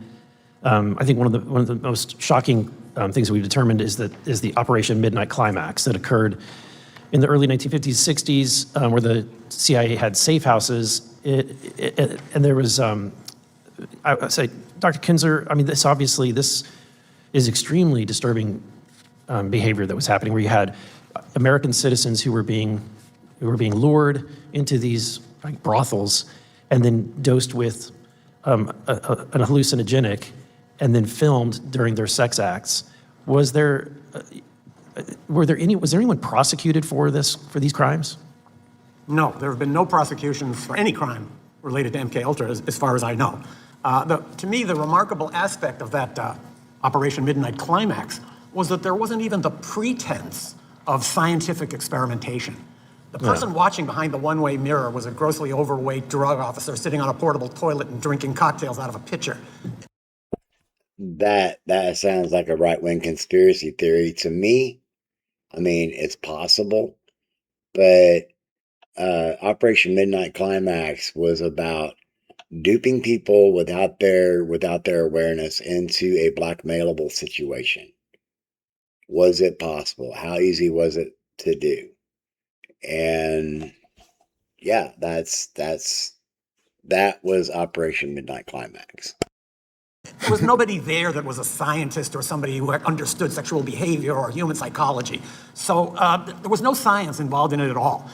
I think one of the most shocking things that we've determined is the Operation Midnight Climax that occurred in the early 1950s, 60s, where the CIA had safe houses, and there was, I would say, Dr. Kinzer, I mean, this is extremely disturbing behavior that was happening, where you had American citizens who were being lured into these brothels and then dosed with an hallucinogenic and then filmed during their sex acts. Was there anyone prosecuted for these crimes? No, there have been no prosecutions for any crime related to MKUltra, as far as I know. To me, the remarkable aspect of that Operation Midnight Climax was that there wasn't even the pretense of scientific experimentation. The person watching behind the one-way mirror was a grossly overweight drug officer sitting on a portable toilet and drinking cocktails out of a pitcher. That sounds like a right-wing conspiracy theory to me. I mean, it's possible, but Operation Midnight Climax was about duping people without their awareness into a blackmailable situation. Was it possible? How easy was it to do? And yeah, that was Operation Midnight Climax. There was nobody there that was a scientist or somebody who understood sexual behavior or human psychology. So there was no science involved in it at all.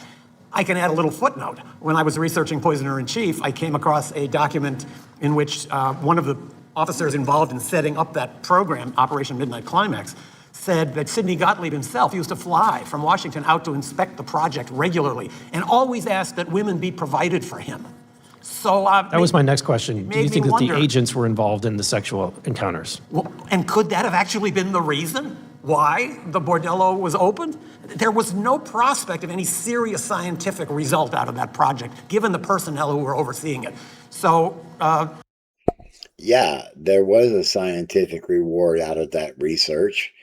I can add a little footnote. When I was researching Poisoner-in-Chief, I came across a document in which one of the officers involved in setting up that program, Operation Midnight Climax, said that Sidney Gottlieb himself used to fly from Washington out to inspect the project regularly and always asked that women be provided for him. So That was my next question. Do you think that wonder, the agents were involved in the sexual encounters? well, and could that have actually been the reason why the bordello was opened? There was no prospect of any serious scientific result out of that project, given the personnel who were overseeing it. So, yeah, there was a scientific reward out of that research.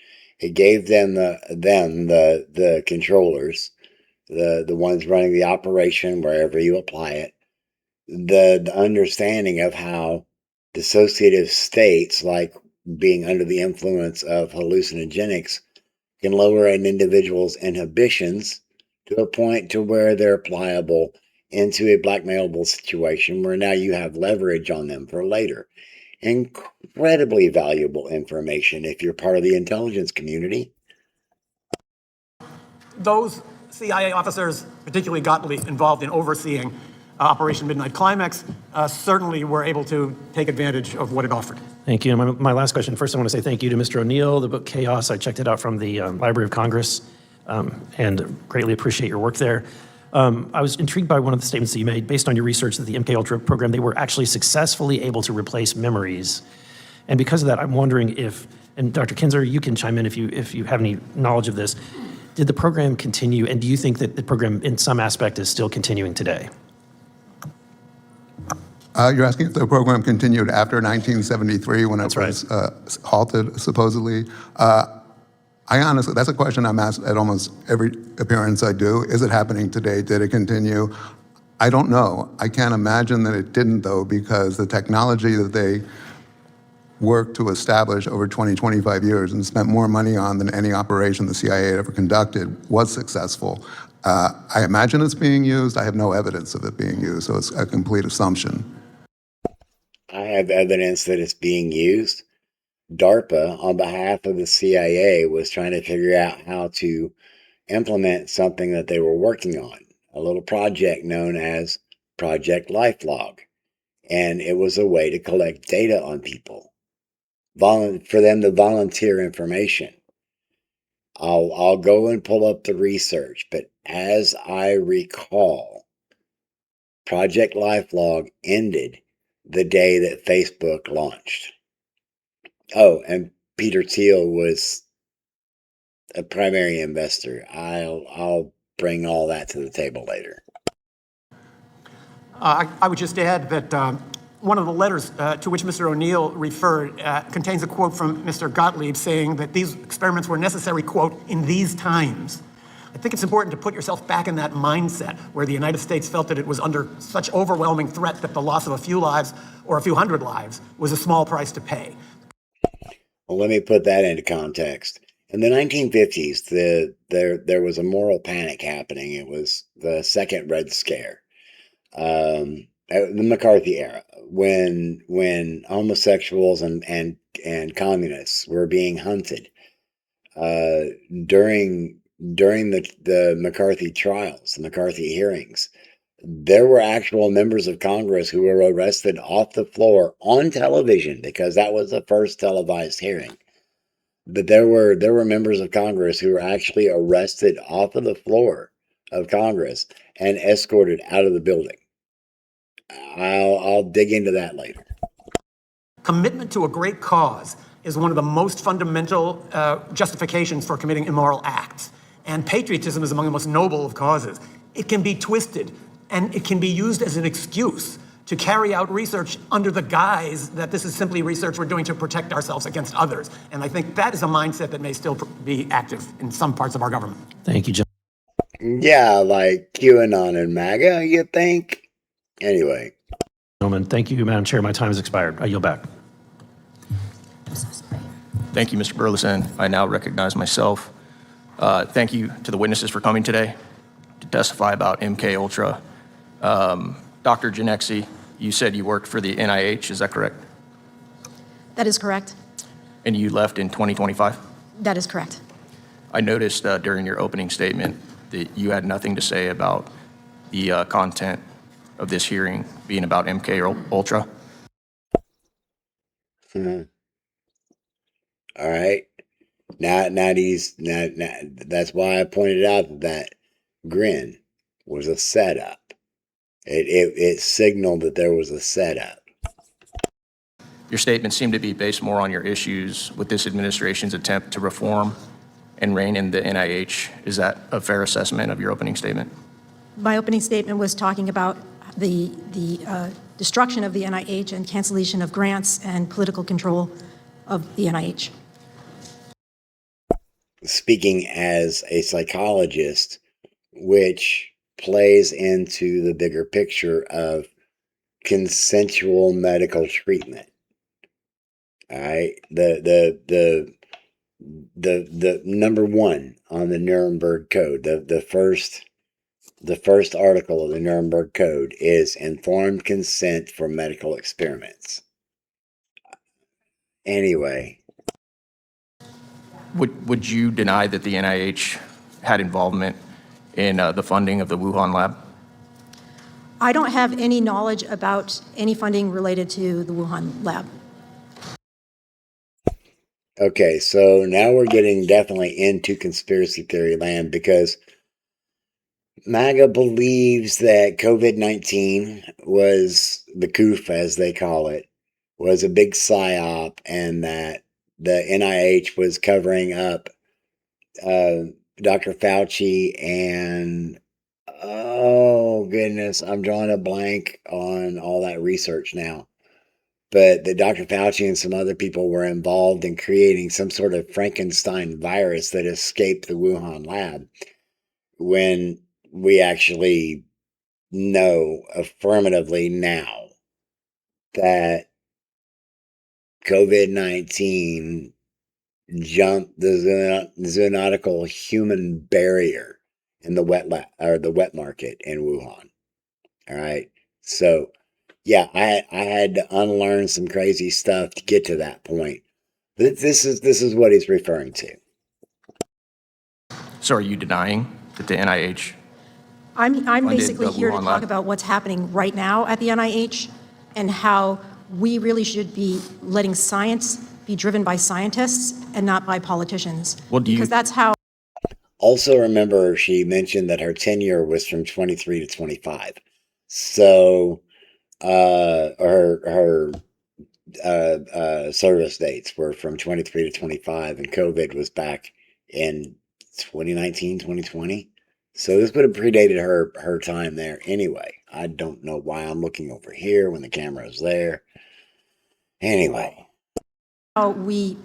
It gave them the controllers, the ones running the operation wherever you apply it, the understanding of how dissociative states, like being under the influence of hallucinogenics, can lower an individual's inhibitions to a point to where they're pliable into a blackmailable situation where now you have leverage on them for later. Incredibly valuable information if you're part of the intelligence community. those CIA officers, particularly Gottlieb, involved in overseeing Operation Midnight Climax, certainly were able to take advantage of what it offered. Thank you. And my last question, first I want to say thank you to Mr. O'Neill, the book Chaos. I checked it out from the Library of Congress and greatly appreciate your work there. I was intrigued by one of the statements that you made based on your research that the MKUltra program, they were actually successfully able to replace memories. And because of that, I'm wondering if, and Dr. Kinzer, you can chime in if you have any knowledge of this, did the program continue, and do you think that the program in some aspect is still continuing today? You're asking if the program continued after 1973 when That's it was halted, supposedly. I honestly, that's a question I'm asked at almost every appearance I do. Is it happening today? Did it continue? I don't know. I can't imagine that it didn't, though, because the technology that they worked to establish over 20, 25 years and spent more money on than any operation the CIA ever conducted was successful. I imagine it's being used. I have no evidence of it being used, so it's a complete assumption. I have evidence that it's being used. DARPA, on behalf of the CIA, was trying to figure out how to implement something that they were working on, a little project known as Project Lifelog. And it was a way to collect data on people, for them to volunteer information. I'll go and pull up the research, but as I recall, Project Lifelog ended the day that Facebook launched. Oh, and Peter Thiel was a primary investor. I'll bring all that to the table later. I would just add that one of the letters to which Mr. O'Neill referred contains a quote from Mr. Gottlieb saying that these experiments were necessary, quote, in these times. I think it's important to put yourself back in that mindset where the United States felt that it was under such overwhelming threat that the loss of a few lives or a few hundred lives was a small price to pay. Well, let me put that into context. In the 1950s, there was a moral panic happening. It was the second Red Scare, the McCarthy era, when homosexuals and communists were being hunted. During the McCarthy trials, the McCarthy hearings, there were actual members of Congress who were arrested off the floor on television because that was the first televised hearing. But there were members of Congress who were actually arrested off of the floor of Congress and escorted out of the building. I'll dig into that later. Commitment to a great cause is one of the most fundamental justifications for committing immoral acts. And patriotism is among the most noble of causes. It can be twisted, and it can be used as an excuse to carry out research under the guise that this is simply research we're doing to protect ourselves against others. And I think that is a mindset that may still be active in some parts of our government. Thank you, John. Yeah, like QAnon and MAGA, you think? Anyway. gentlemen. Thank you, Madam Chair. My time has expired. I yield back. Thank you, Mr. Burleson. I now recognize myself. Thank you to the witnesses for coming today to testify about MKUltra. Dr. 26, you said you worked for the NIH, is that correct? That is correct. And you left in 2025? That is correct. I noticed during your opening statement that you had nothing to say about the content of this hearing being about MKUltra. All right. Now that's why I pointed out that grin was a setup. It signaled that there was a setup. Your statement seemed to be based more on your issues with this administration's attempt to reform and rein in the NIH. Is that a fair assessment of your opening statement? My opening statement was talking about the destruction of the NIH and cancellation of grants and political control of the NIH. Speaking as a psychologist, which plays into the bigger picture of consensual medical treatment. All right, the number one on the Nuremberg Code, the first article of the Nuremberg Code is informed consent for medical experiments. Anyway. Would you deny that the NIH had involvement in the funding of the Wuhan lab? I don't have any knowledge about any funding related to the Wuhan lab. Okay, so now we're getting definitely into conspiracy theory land because MAGA believes that COVID-19 was the COOF, as they call it, was a big PsyOp, and that the NIH was covering up Dr. Fauci and, oh goodness, I'm drawing a blank on all that research now. But that Dr. Fauci and some other people were involved in creating some sort of Frankenstein virus that escaped the Wuhan lab, when we actually know affirmatively now that COVID-19 jumped the zoonotical human barrier in the wet lab, or the wet market in Wuhan. All right. So yeah, I had to unlearn some crazy stuff to get to that point. This is what he's referring to. So are you denying that the NIH? I'm basically the here to Wuhan talk lab? about what's happening right now at the NIH and how we really should be letting science be driven by scientists and not by politicians. Well, do you- because that's how. Also, remember, she mentioned that her tenure was from 23 to 25. So her service dates were from 23 to 25, and COVID was back in 2019, 2020. So this would have predated her time there anyway. I don't know why I'm looking over here when the camera is there. Anyway. How we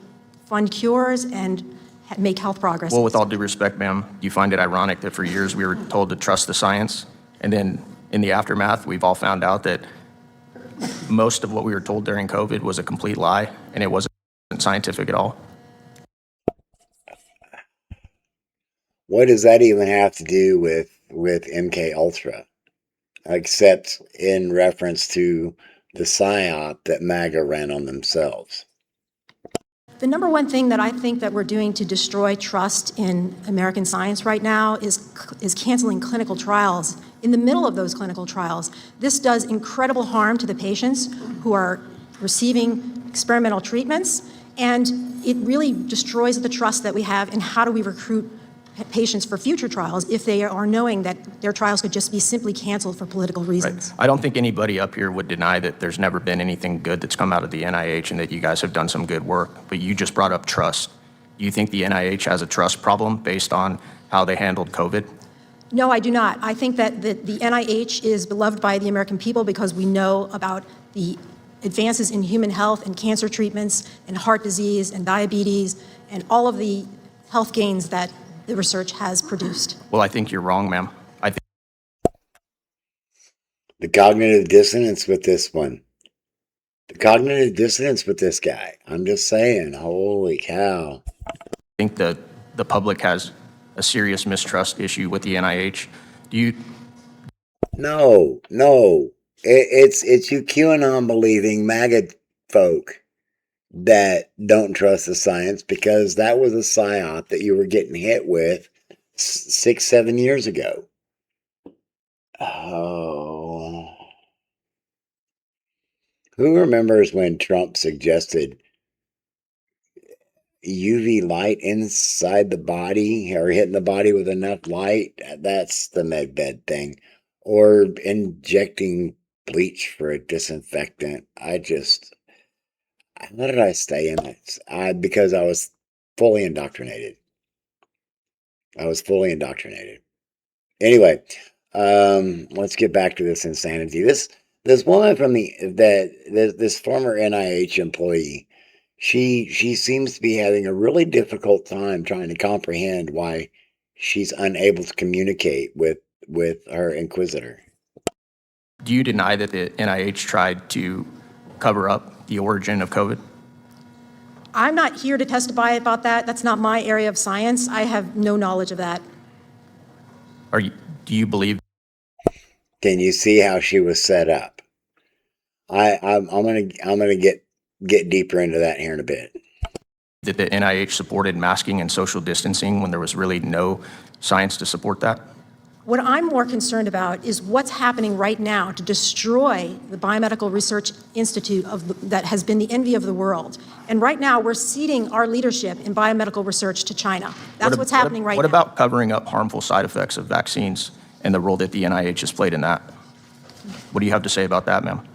fund cures and make health progress. Well, with all due respect, ma'am, do you find it ironic that for years we were told to trust the science, and then in the aftermath, we've all found out that most of what we were told during COVID was a complete lie, and it wasn't scientific at all? What does that even have to do with MKUltra, except in reference to the PsyOp that MAGA ran on themselves? The number one thing that I think that we're doing to destroy trust in American science right now is canceling clinical trials. In the middle of those clinical trials, this does incredible harm to the patients who are receiving experimental treatments, and it really destroys the trust that we have in how do we recruit patients for future trials if they are knowing that their trials could just be simply canceled for political reasons. Right. I don't think anybody up here would deny that there's never been anything good that's come out of the NIH and that you guys have done some good work, but you just brought up trust. Do you think the NIH has a trust problem based on how they handled COVID? No, I do not. I think that the NIH is beloved by the American people because we know about the advances in human health and cancer treatments and heart disease and diabetes and all of the health gains that the research has produced. Well, I think you're wrong, ma'am. The cognitive dissonance with this one. The cognitive dissonance with this guy. I'm just saying, holy cow. I think that the public has a serious mistrust issue with the NIH. Do you? No. It's you QAnon believing MAGA folk that don't trust the science, because that was a PsyOp that you were getting hit with 6-7 years ago. Oh. Who remembers when Trump suggested UV light inside the body, or hitting the body with enough light? That's the med bed thing. Or injecting bleach for a disinfectant. How did I stay in this? Because I was fully indoctrinated. Anyway, let's get back to this insanity. This woman from this former NIH employee, she seems to be having a really difficult time trying to comprehend why she's unable to communicate with her inquisitor. Do you deny that the NIH tried to cover up the origin of COVID? I'm not here to testify about that. That's not my area of science. I have no knowledge of that. Do you believe? Can you see how she was set up? I'm gonna get deeper into that here in a bit. That the NIH supported masking and social distancing when there was really no science to support that? What I'm more concerned about is what's happening right now to destroy the Biomedical Research Institute that has been the envy of the world. And right now, we're ceding our leadership in biomedical research to China. That's what's happening right now. What about covering up harmful side effects of vaccines and the role that the NIH has played in that? What do you have to say about that, ma'am?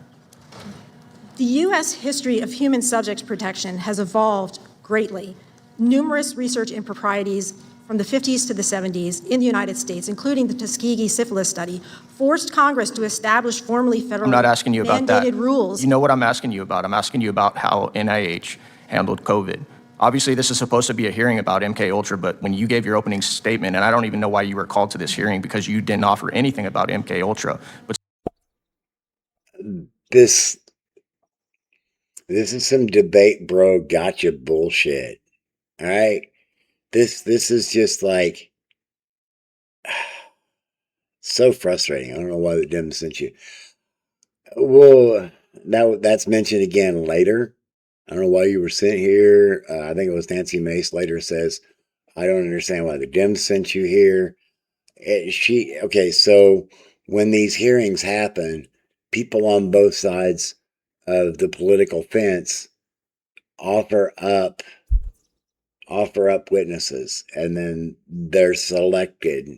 The U.S. history of human subjects protection has evolved greatly. Numerous research improprieties from the 50s to the 70s in the United States, including the Tuskegee syphilis study, forced Congress to establish formally federally I'm not asking you about that. mandated rules. You know what I'm asking you about? I'm asking you about how NIH handled COVID. Obviously, this is supposed to be a hearing about MKUltra, but when you gave your opening statement, and I don't even know why you were called to this hearing because you didn't offer anything about MKUltra. But This is some debate bro gotcha bullshit. All right? This is just like so frustrating. I don't know why the Dems sent you. Well, that's mentioned again later. I don't know why you were sent here. I think it was Nancy Mace later says, I don't understand why the Dems sent you here. Okay, so when these hearings happen, people on both sides of the political fence offer up witnesses, and then they're selected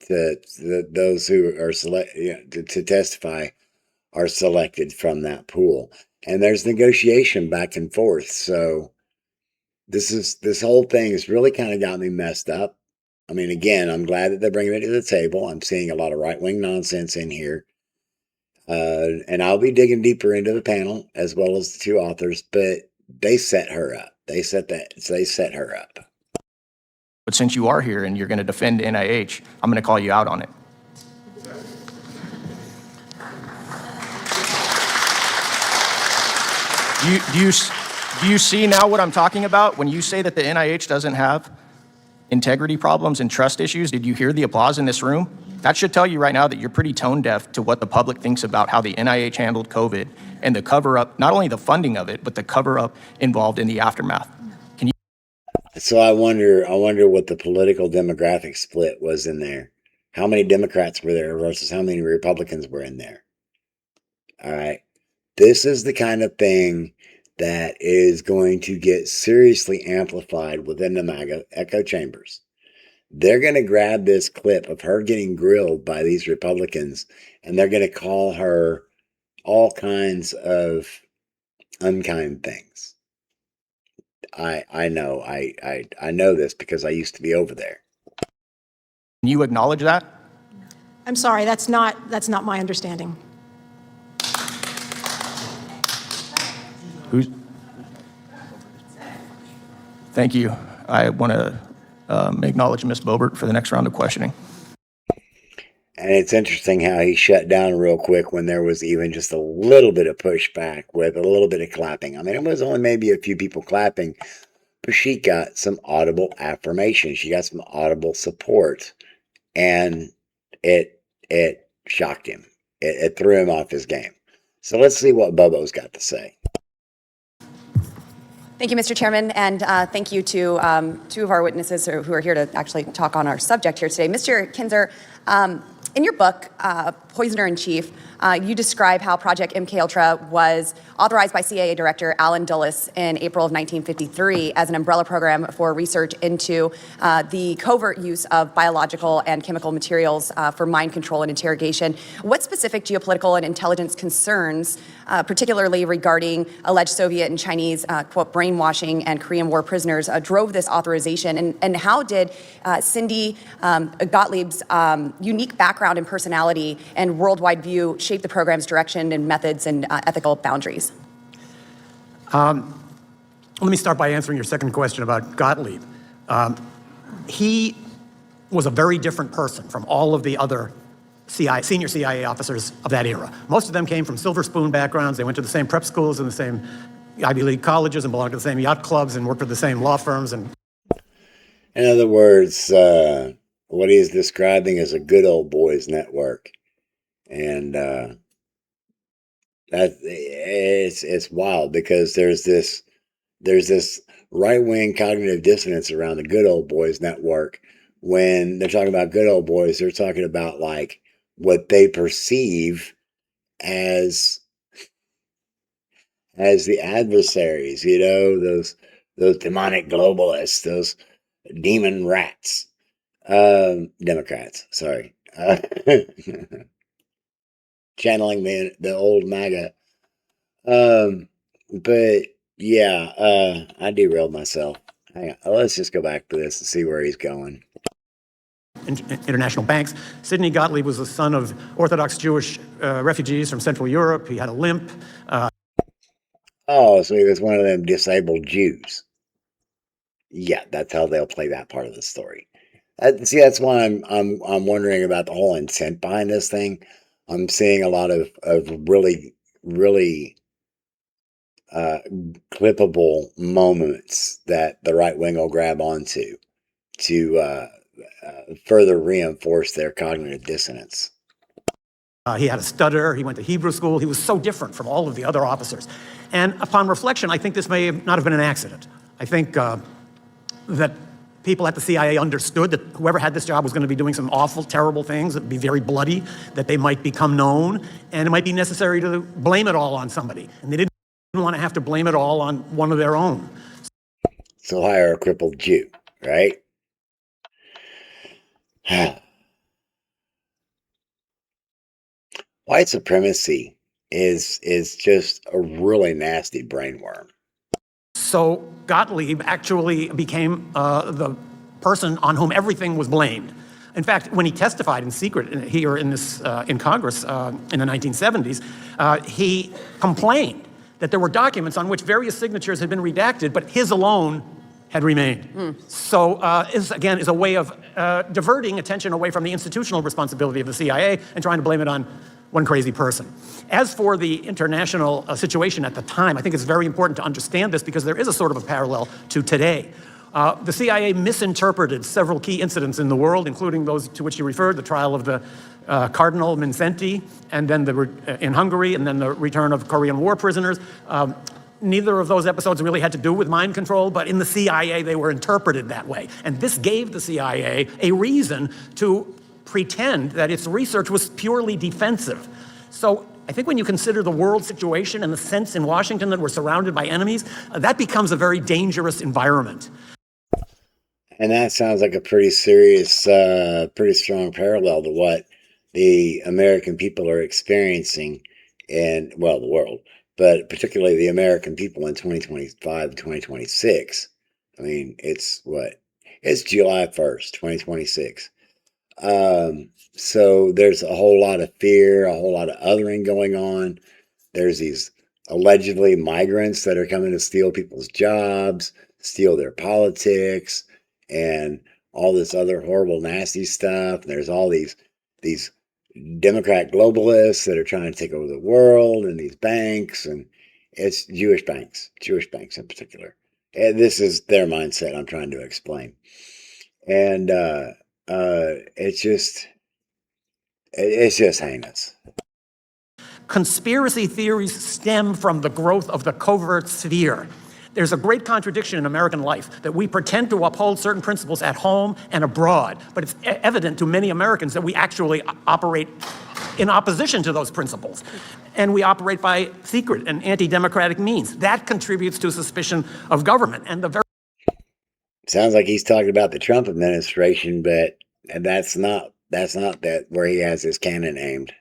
those who are to testify are selected from that pool, and there's negotiation back and forth. So this whole thing has really kind of got me messed up. I mean, again, I'm glad that they're bringing it to the table. I'm seeing a lot of right-wing nonsense in here. And I'll be digging deeper into the panel as well as the two authors, but they set her up. They set her up. But since you are here and you're going to defend NIH, I'm going to call you out on it. Do you see now what I'm talking about? When you say that the NIH doesn't have integrity problems and trust issues, did you hear the applause in this room? That should tell you right now that you're pretty tone deaf to what the public thinks about how the NIH handled COVID and the cover-up, not only the funding of it, but the cover-up involved in the aftermath. Can you? So I wonder what the political demographic split was in there. How many Democrats were there versus how many Republicans were in there? All right. This is the kind of thing that is going to get seriously amplified within the MAGA echo chambers. They're going to grab this clip of her getting grilled by these Republicans, and they're going to call her all kinds of unkind things. I know. I know this because I used to be over there. Can you acknowledge that? I'm sorry, that's not my understanding. Thank you. I want to acknowledge Ms. Boebert for the next round of questioning. And it's interesting how he shut down real quick when there was even just a little bit of pushback with a little bit of clapping. I mean, it was only maybe a few people clapping, but she got some audible affirmation. She got some audible support, and it shocked him. It threw him off his game. So let's see what Bobo's got to say. Thank you, Mr. Chairman, and thank you to two of our witnesses who are here to actually talk on our subject here today. Mr. Kinzer, in your book, Poisoner in Chief, you describe how Project MKUltra was authorized by CIA Director Alan Dulles in April of 1953 as an umbrella program for research into the covert use of biological and chemical materials for mind control and interrogation. What specific geopolitical and intelligence concerns, particularly regarding alleged Soviet and Chinese, quote, brainwashing and Korean War prisoners, drove this authorization? And how did Cindy Gottlieb's unique background and personality and worldwide view shape the program's direction and methods and ethical boundaries? Let me start by answering your second question about Gottlieb. He was a very different person from all of the other senior CIA officers of that era. Most of them came from silver spoon backgrounds. They went to the same prep schools and the same Ivy League colleges and belonged to the same yacht clubs and worked for the same law firms. And in other words, what he's describing is a good old boys network. And it's wild because there's this right-wing cognitive dissonance around the good old boys network. When they're talking about good old boys, they're talking about like what they perceive as the adversaries, you know, those demonic globalists, those demon rats, Democrats, sorry. Channeling the old MAGA. But yeah, I derailed myself. Hang on. Let's just go back to this and see where he's going. International banks. Sidney Gottlieb was the son of Orthodox Jewish refugees from Central Europe. He had a limp. Oh, so he was one of them disabled Jews. Yeah, that's how they'll play that part of the story. See, that's why I'm wondering about the whole intent behind this thing. I'm seeing a lot of really clippable moments that the right wing will grab onto to further reinforce their cognitive dissonance. He had a stutter. He went to Hebrew school. He was so different from all of the other officers. And upon reflection, I think this may not have been an accident. I think that people at the CIA understood that whoever had this job was going to be doing some awful, terrible things that would be very bloody, that they might become known, and it might be necessary to blame it all on somebody. And they didn't want to have to blame it all on one of their own. So hire a crippled Jew, right? White supremacy is just a really nasty brainworm. So Gottlieb actually became the person on whom everything was blamed. In fact, when he testified in secret here in Congress in the 1970s, he complained that there were documents on which various signatures had been redacted, but his alone had remained. So this, again, is a way of diverting attention away from the institutional responsibility of the CIA and trying to blame it on one crazy person. As for the international situation at the time, I think it's very important to understand this because there is a sort of a parallel to today. The CIA misinterpreted several key incidents in the world, including those to which you referred, the trial of the Cardinal Mindszenty, and then in Hungary, and then the return of Korean War prisoners. Neither of those episodes really had to do with mind control, but in the CIA, they were interpreted that way. And this gave the CIA a reason to pretend that its research was purely defensive. So I think when you consider the world situation and the sense in Washington that we're surrounded by enemies, that becomes a very dangerous environment. And that sounds like a pretty serious, pretty strong parallel to what the American people are experiencing in, well, the world, but particularly the American people in 2025, 2026. I mean, it's what? It's July 1st, 2026. So there's a whole lot of fear, a whole lot of othering going on. There's these allegedly migrants that are coming to steal people's jobs, steal their politics, and all this other horrible, nasty stuff. There's all these Democrat globalists that are trying to take over the world and these banks, and it's Jewish banks in particular. And this is their mindset I'm trying to explain. And it's just heinous. Conspiracy theories stem from the growth of the covert sphere. There's a great contradiction in American life that we pretend to uphold certain principles at home and abroad, but it's evident to many Americans that we actually operate in opposition to those principles. And we operate by secret and anti-democratic means. That contributes to suspicion of government. And the very Sounds like he's talking about the Trump administration, but that's not that where he has his cannon aimed.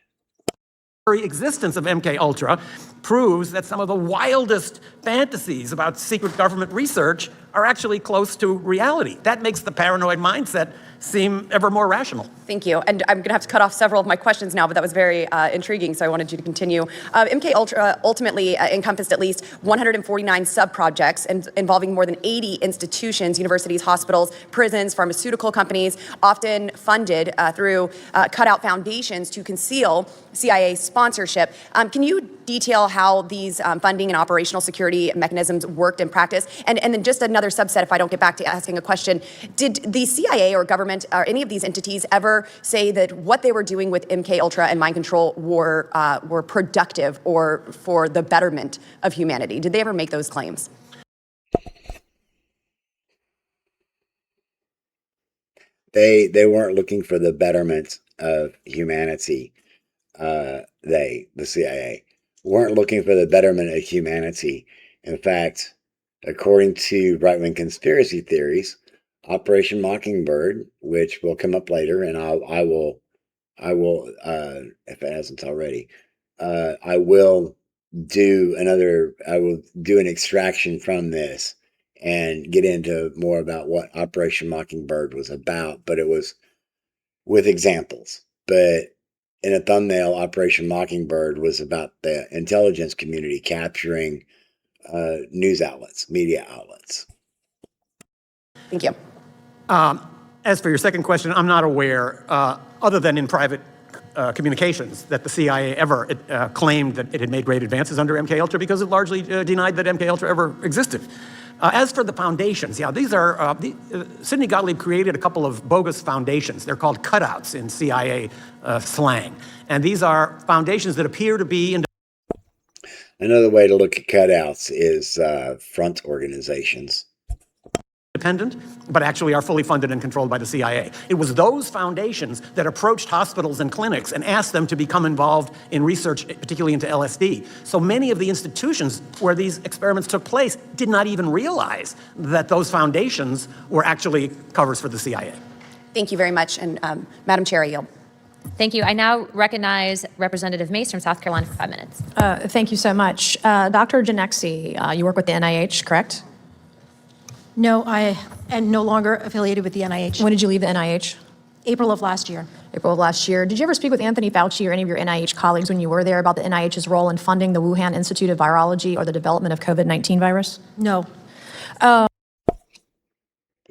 very existence of MKUltra proves that some of the wildest fantasies about secret government research are actually close to reality. That makes the paranoid mindset seem ever more rational. Thank you. And I'm going to have to cut off several of my questions now, but that was very intriguing, so I wanted you to continue. MKUltra ultimately encompassed at least 149 sub-projects involving more than 80 institutions, universities, hospitals, prisons, pharmaceutical companies, often funded through cutout foundations to conceal CIA sponsorship. Can you detail how these funding and operational security mechanisms worked in practice? And then just another subset, if I don't get back to asking a question, did the CIA or government or any of these entities ever say that what they were doing with MKUltra and mind control were productive or for the betterment of humanity? Did they ever make those claims? They weren't looking for the betterment of humanity. The CIA, weren't looking for the betterment of humanity. In fact, according to right-wing conspiracy theories, Operation Mockingbird, which will come up later, and I will, if it hasn't already, I will do an extraction from this and get into more about what Operation Mockingbird was about, but it was with examples. But in a thumbnail, Operation Mockingbird was about the intelligence community capturing news outlets, media outlets. Thank you. As for your second question, I'm not aware, other than in private communications, that the CIA ever claimed that it had made great advances under MKUltra, because it largely denied that MKUltra ever existed. As for the foundations, yeah, these are, Sidney Gottlieb created a couple of bogus foundations. They're called cutouts in CIA slang. And these are foundations that appear to be Another way to look at cutouts is front organizations. independent, but actually are fully funded and controlled by the CIA. It was those foundations that approached hospitals and clinics and asked them to become involved in research, particularly into LSD. So many of the institutions where these experiments took place did not even realize that those foundations were actually covers for the CIA. Thank you very much. And Madam Chair, I yield. Thank you. I now recognize Representative Mace from South Carolina for 5 minutes. Thank you so much. Dr. 26, you work with the NIH, correct? No, I am no longer affiliated with the NIH. When did you leave the NIH? April of last year. April of last year. Did you ever speak with Anthony Fauci or any of your NIH colleagues when you were there about the NIH's role in funding the Wuhan Institute of Virology or the development of COVID-19 virus? No.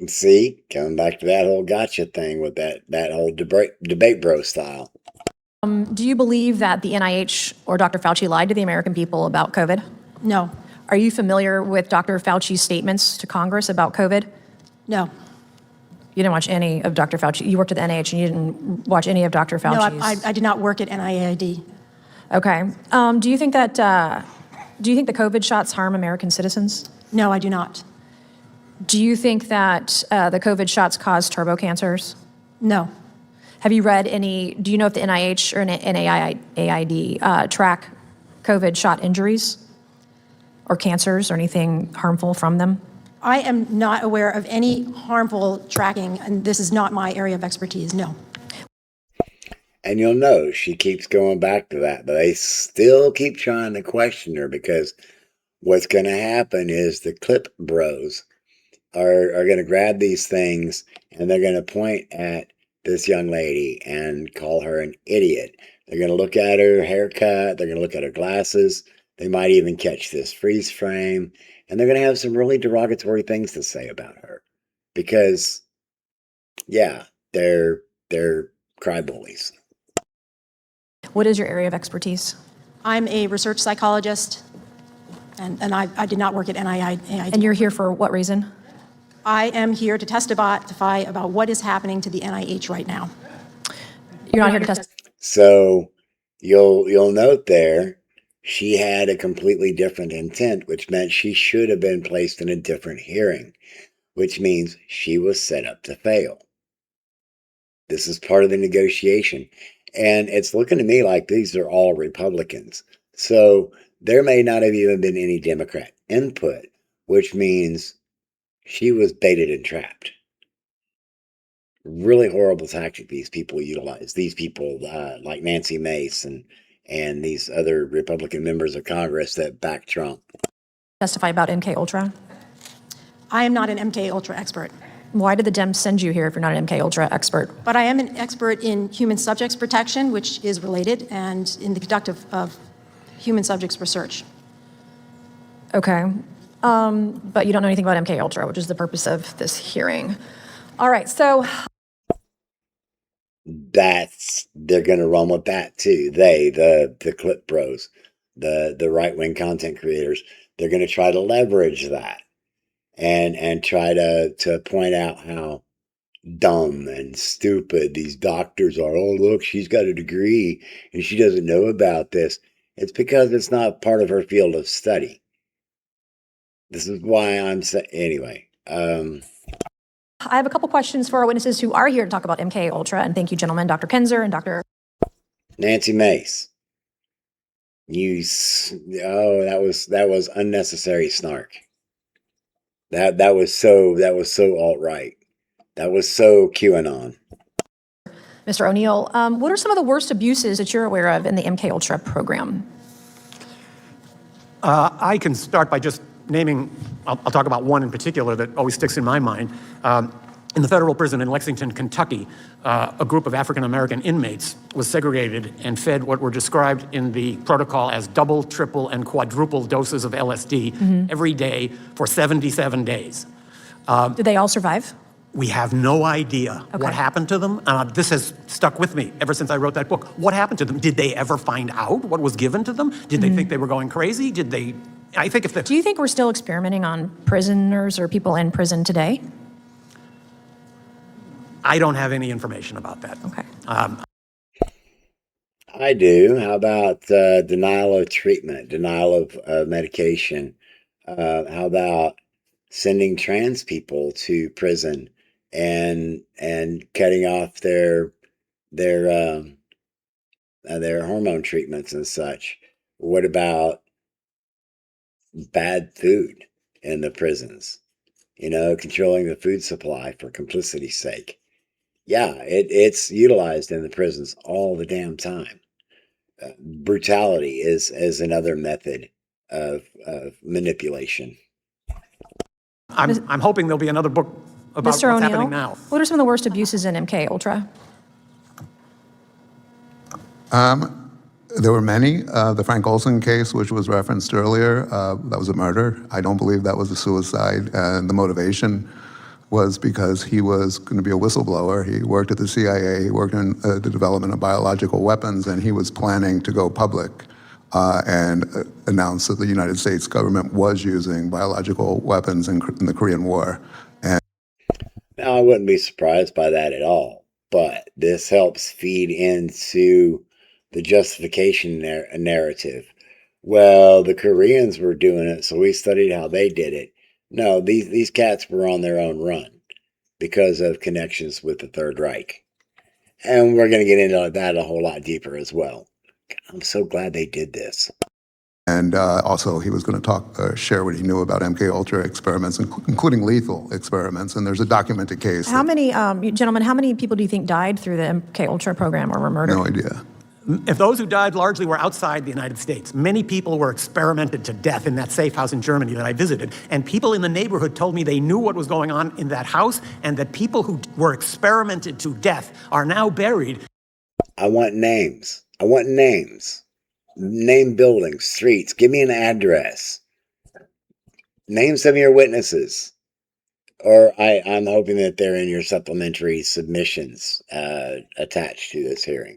See, coming back to that whole gotcha thing with that whole debate bro style. Do you believe that the NIH or Dr. Fauci lied to the American people about COVID? No. Are you familiar with Dr. Fauci's statements to Congress about COVID? No. You didn't watch any of Dr. Fauci. You worked at the NIH and you didn't watch any of Dr. Fauci's. No, I did not work at NIAID. Okay. Do you think that do you think the COVID shots harm American citizens? No, I do not. Do you think that the COVID shots cause turbo cancers? No. Have you read any? Do you know if the NIH or NIAID track COVID shot injuries or cancers or anything harmful from them? I am not aware of any harmful tracking, and this is not my area of expertise, no. And you'll know she keeps going back to that, but they still keep trying to question her, because what's going to happen is the clip bros are going to grab these things and they're going to point at this young lady and call her an idiot. They're going to look at her haircut. They're going to look at her glasses. They might even catch this freeze frame, and they're going to have some really derogatory things to say about her, because, yeah, they're cry bullies. What is your area of expertise? I'm a research psychologist, and I did not work at NIAID. And you're here for what reason? I am here to testify about what is happening to the NIH right now. You're not here to testify. So you'll note there, she had a completely different intent, which meant she should have been placed in a different hearing, which means she was set up to fail. This is part of the negotiation. And it's looking to me like these are all Republicans. So there may not have even been any Democrat input, which means she was baited and trapped. Really horrible tactic these people utilize. These people like Nancy Mace and these other Republican members of Congress that back Trump. Testify about MKUltra. I am not an MKUltra expert, Why did the Dems send you here if you're not an MKUltra expert? but I am an expert in human subjects protection, which is related, and in the conduct of human subjects research. Okay. But you don't know anything about MKUltra, which is the purpose of this hearing. All right, so They're going to run with that too. The clip bros, the right-wing content creators, they're going to try to leverage that and try to point out how dumb and stupid these doctors are. Oh, look, she's got a degree and she doesn't know about this. It's because it's not part of her field of study. This is why I'm saying, anyway. I have a couple questions for our witnesses who are here to talk about MKUltra, and thank you, gentlemen, Dr. Kinzer and Dr. Nancy Mace. That was unnecessary snark. That was so alt-right. That was so QAnon. Mr. O'Neill. What are some of the worst abuses that you're aware of in the MKUltra program? I can start by just naming, I'll talk about one in particular that always sticks in my mind. In the federal prison in Lexington, Kentucky, a group of African-American inmates was segregated and fed what were described in the protocol as double, triple, and quadruple doses of LSD every day for 77 days. Did they all survive? We have no idea Okay. what happened to them. This has stuck with me ever since I wrote that book. What happened to them? Did they ever find out what was given to them? Did they think they were going crazy? Did they? I think if the. Do you think we're still experimenting on prisoners or people in prison today? I don't have any information about that. Okay. I do. How about denial of treatment, denial of medication? How about sending trans people to prison and cutting off their hormone treatments and such? What about bad food in the prisons? Controlling the food supply for complicity's sake. Yeah, it's utilized in the prisons all the damn time. Brutality is another method of manipulation. I'm hoping there'll be another book about Mr. what's O'Neill, happening now. what are some of the worst abuses in MKUltra? There were many. The Frank Olson case, which was referenced earlier, that was a murder. I don't believe that was a suicide. And the motivation was because he was going to be a whistleblower. He worked at the CIA, he worked in the development of biological weapons, and he was planning to go public and announce that the United States government was using biological weapons in the Korean War. And Now, I wouldn't be surprised by that at all, but this helps feed into the justification narrative. Well, the Koreans were doing it, so we studied how they did it. No, these cats were on their own run because of connections with the Third Reich. And we're going to get into that a whole lot deeper as well. I'm so glad they did this. Also, he was going to share what he knew about MKUltra experiments, including lethal experiments. And there's a documented case. How many, gentlemen, how many people do you think died through the MKUltra program or were murdered? No idea. If those who died largely were outside the United States, many people were experimented to death in that safe house in Germany that I visited. And people in the neighborhood told me they knew what was going on in that house and that people who were experimented to death are now buried. I want names. I want names. Name buildings, streets. Give me an address. Name some of your witnesses. Or I'm hoping that they're in your supplementary submissions attached to this hearing.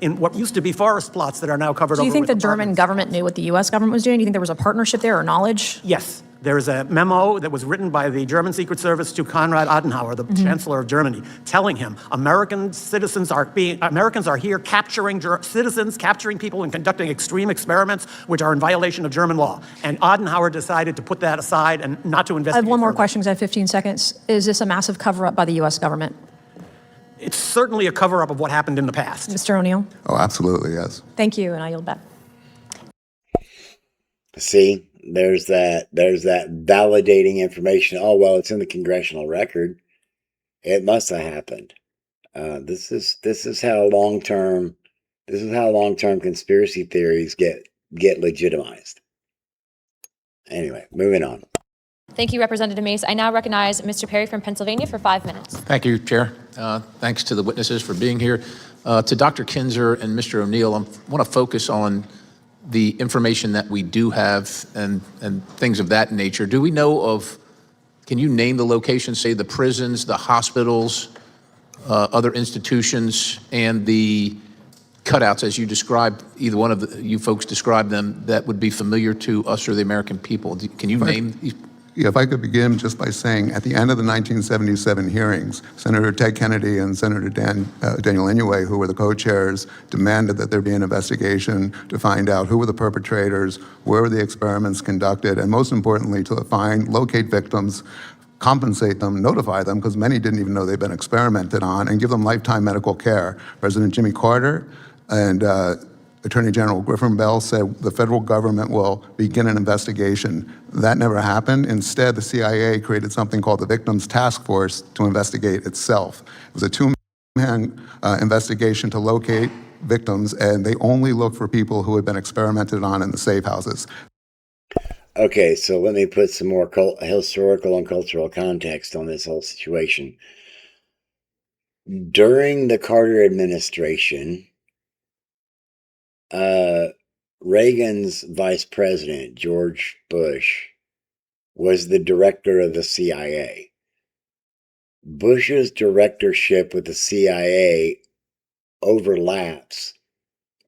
in what used to be forest plots that are now covered over Do you think with the German apartments. government knew what the U.S. government was doing? Do you think there was a partnership there or knowledge? Yes. There's a memo that was written by the German Secret Service to Konrad Adenauer, the Chancellor of Germany, telling him Americans are here capturing citizens, capturing people and conducting extreme experiments which are in violation of German law. And Adenauer decided to put that aside and not to I investigate. have one more further. question because I have 15 seconds. Is this a massive cover-up by the U.S. government? It's certainly a cover-up of what happened in the past. Mr. O'Neill? Oh, absolutely, yes. Thank you, and I yield back. See, there's that validating information. Oh, well, it's in the congressional record. It must have happened. This is how long-term conspiracy theories get legitimized. Anyway, moving on. Thank you, Representative Mace. I now recognize Mr. Perry from Pennsylvania for 5 minutes. Thank you, Chair. Thanks to the witnesses for being here. To Dr. Kinzer and Mr. O'Neill, I want to focus on the information that we do have and things of that nature. Do we know of, can you name the locations, say the prisons, the hospitals, other institutions, and the cutouts as you described, either one of you folks described them, that would be familiar to us or the American people? Can you name these? Yeah, if I could begin just by saying, at the end of the 1977 hearings, Senator Ted Kennedy and Senator Daniel Inouye, who were the co-chairs, demanded that there be an investigation to find out who were the perpetrators, where were the experiments conducted, and most importantly, to locate victims, compensate them, notify them, because many didn't even know they'd been experimented on, and give them lifetime medical care. President Jimmy Carter and Attorney General Griffin Bell said the federal government will begin an investigation. That never happened. Instead, the CIA created something called the Victims Task Force to investigate itself. It was a two-man investigation to locate victims, and they only looked for people who had been experimented on in the safe houses. Okay, so let me put some more historical and cultural context on this whole situation. During the Carter administration, Reagan's vice president, George Bush, was the director of the CIA. Bush's directorship with the CIA overlaps,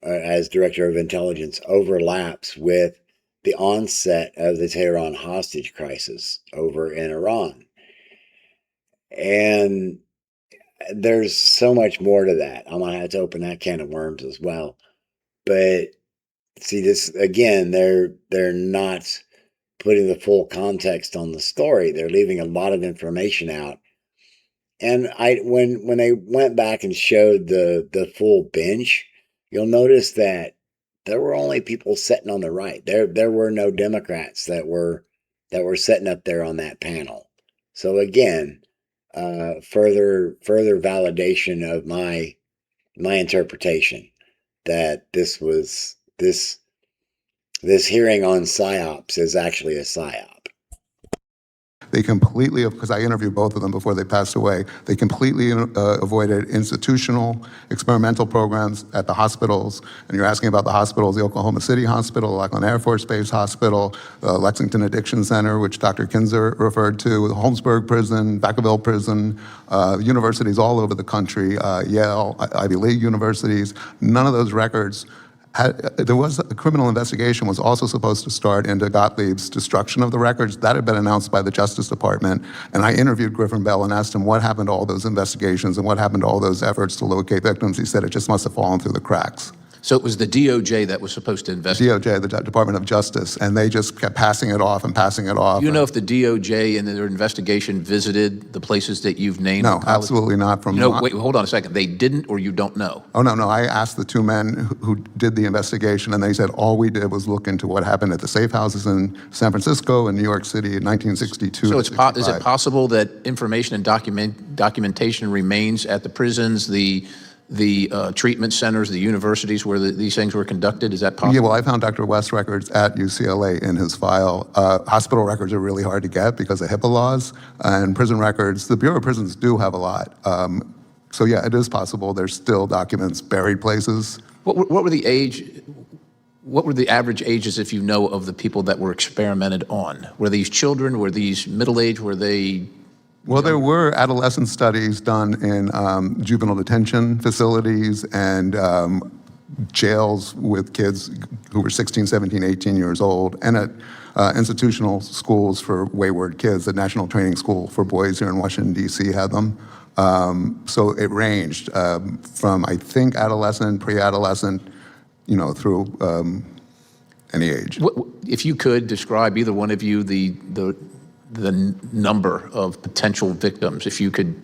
as director of intelligence, overlaps with the onset of the Tehran hostage crisis over in Iran. And there's so much more to that. I'm going to have to open that can of worms as well. But see, this again, they're not putting the full context on the story. They're leaving a lot of information out. And when they went back and showed the full bench, you'll notice that there were only people sitting on the right. There were no Democrats that were sitting up there on that panel. So again, further validation of my interpretation that this hearing on PsyOps is actually a PsyOp. They completely, because I interviewed both of them before they passed away, they completely avoided institutional experimental programs at the hospitals. And you're asking about the hospitals, the Oklahoma City Hospital, Lackland Air Force Base Hospital, Lexington Addiction Center, which Dr. Kinzer referred to, the Holmesburg Prison, Vacaville Prison, universities all over the country, Yale, Ivy League universities. None of those records there was a criminal investigation was also supposed to start into Gottlieb's destruction of the records. That had been announced by the Justice Department. And I interviewed Griffin Bell and asked him what happened to all those investigations and what happened to all those efforts to locate victims. He said it just must have fallen through the cracks. So it was the DOJ that was supposed to investigate? DOJ, the Department of Justice, and they just kept passing it off and passing it off. Do you know if the DOJ in their investigation visited the places that you've named? No, absolutely not. No, wait, hold on a second. They didn't, or you don't know? Oh, no. I asked the two men who did the investigation, and they said all we did was look into what happened at the safe houses in San Francisco and New York City in 1962. So is it possible that information and documentation remains at the prisons, the treatment centers, the universities where these things were conducted? Is that possible? Yeah, well, I found Dr. West's records at UCLA in his file. Hospital records are really hard to get because of HIPAA laws, and prison records, the Bureau of Prisons do have a lot. So yeah, it is possible there's still documents buried places. What were the average ages, if you know, of the people that were experimented on? Were these children? Were these middle-aged? Were they... Well, there were adolescent studies done in juvenile detention facilities and jails with kids who were 16, 17, 18 years old, and at institutional schools for wayward kids. The National Training School for Boys here in Washington, D.C. had them. So it ranged from, I think, adolescent, pre-adolescent, through any age. If you could describe, either one of you, the number of potential victims, if you could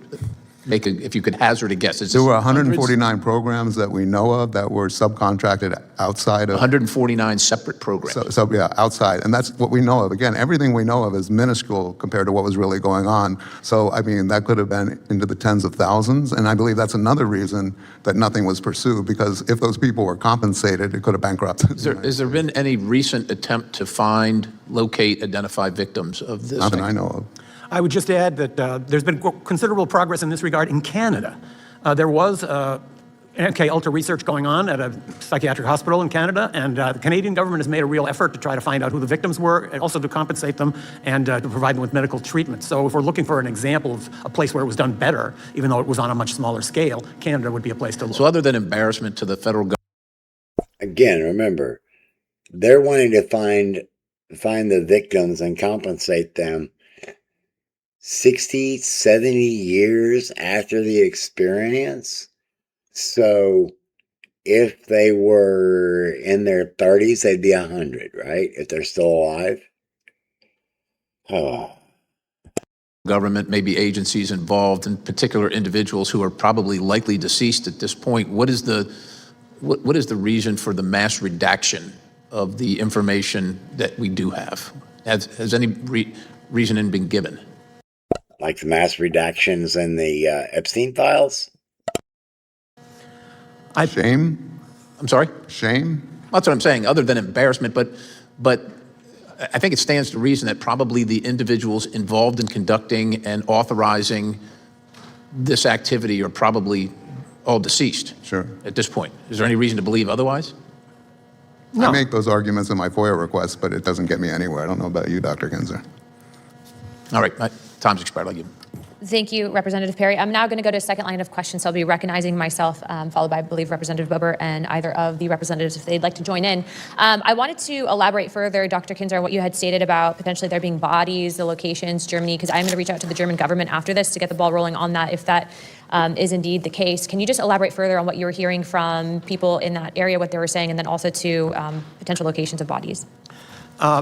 hazard a guess. There were hundreds? 149 programs that we know of that were subcontracted outside of. 149 separate programs. So yeah, outside, and that's what we know of. Again, everything we know of is minuscule compared to what was really going on. So I mean, that could have been into the tens of thousands, and I believe that's another reason that nothing was pursued, because if those people were compensated, it could have bankrupted. Has there been any recent attempt to find, locate, identify victims of this? Not that I know of. I would just add that there's been considerable progress in this regard in Canada. There was MKUltra research going on at a psychiatric hospital in Canada, and the Canadian government has made a real effort to try to find out who the victims were, and also to compensate them and to provide them with medical treatment. So if we're looking for an example of a place where it was done better, even though it was on a much smaller scale, Canada would be a place to look. So other than embarrassment to the federal government. Again, remember, they're wanting to find the victims and compensate them 60, 70 years after the experience. So if they were in their 30s, they'd be 100, right? If they're still alive. Oh. Government, maybe agencies involved, and particular individuals who are probably likely deceased at this point. What is the reason for the mass redaction of the information that we do have? Has any reasoning been given? Like the mass redactions in the Epstein files? Shame? I'm sorry? Shame? That's what I'm saying, other than embarrassment, but I think it stands to reason that probably the individuals involved in conducting and authorizing this activity are probably all deceased. Sure. At this point. Is there any reason to believe otherwise? No. I make those arguments in my FOIA requests, but it doesn't get me anywhere. I don't know about you, Dr. Kinzer. All right, my time's expired. I'll give you. Thank you, Representative Perry. I'm now going to go to a second line of questions. So I'll be recognizing myself, followed by, I believe, Representative Bober and either of the representatives if they'd like to join in. I wanted to elaborate further, Dr. Kinzer, on what you had stated about potentially there being bodies, the locations, Germany, because I'm going to reach out to the German government after this to get the ball rolling on that, if that is indeed the case. Can you just elaborate further on what you were hearing from people in that area, what they were saying, and then also to potential locations of bodies?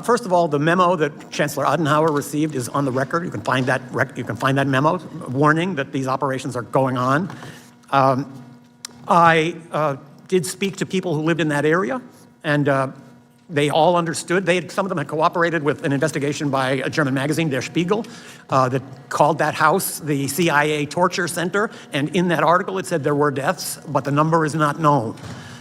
First of all, the memo that Chancellor Adenauer received is on the record. You can find that memo warning that these operations are going on. I did speak to people who lived in that area, and they all understood. Some of them had cooperated with an investigation by a German magazine, Der Spiegel, that called that house the CIA torture center. And in that article, it said there were deaths, but the number is not known.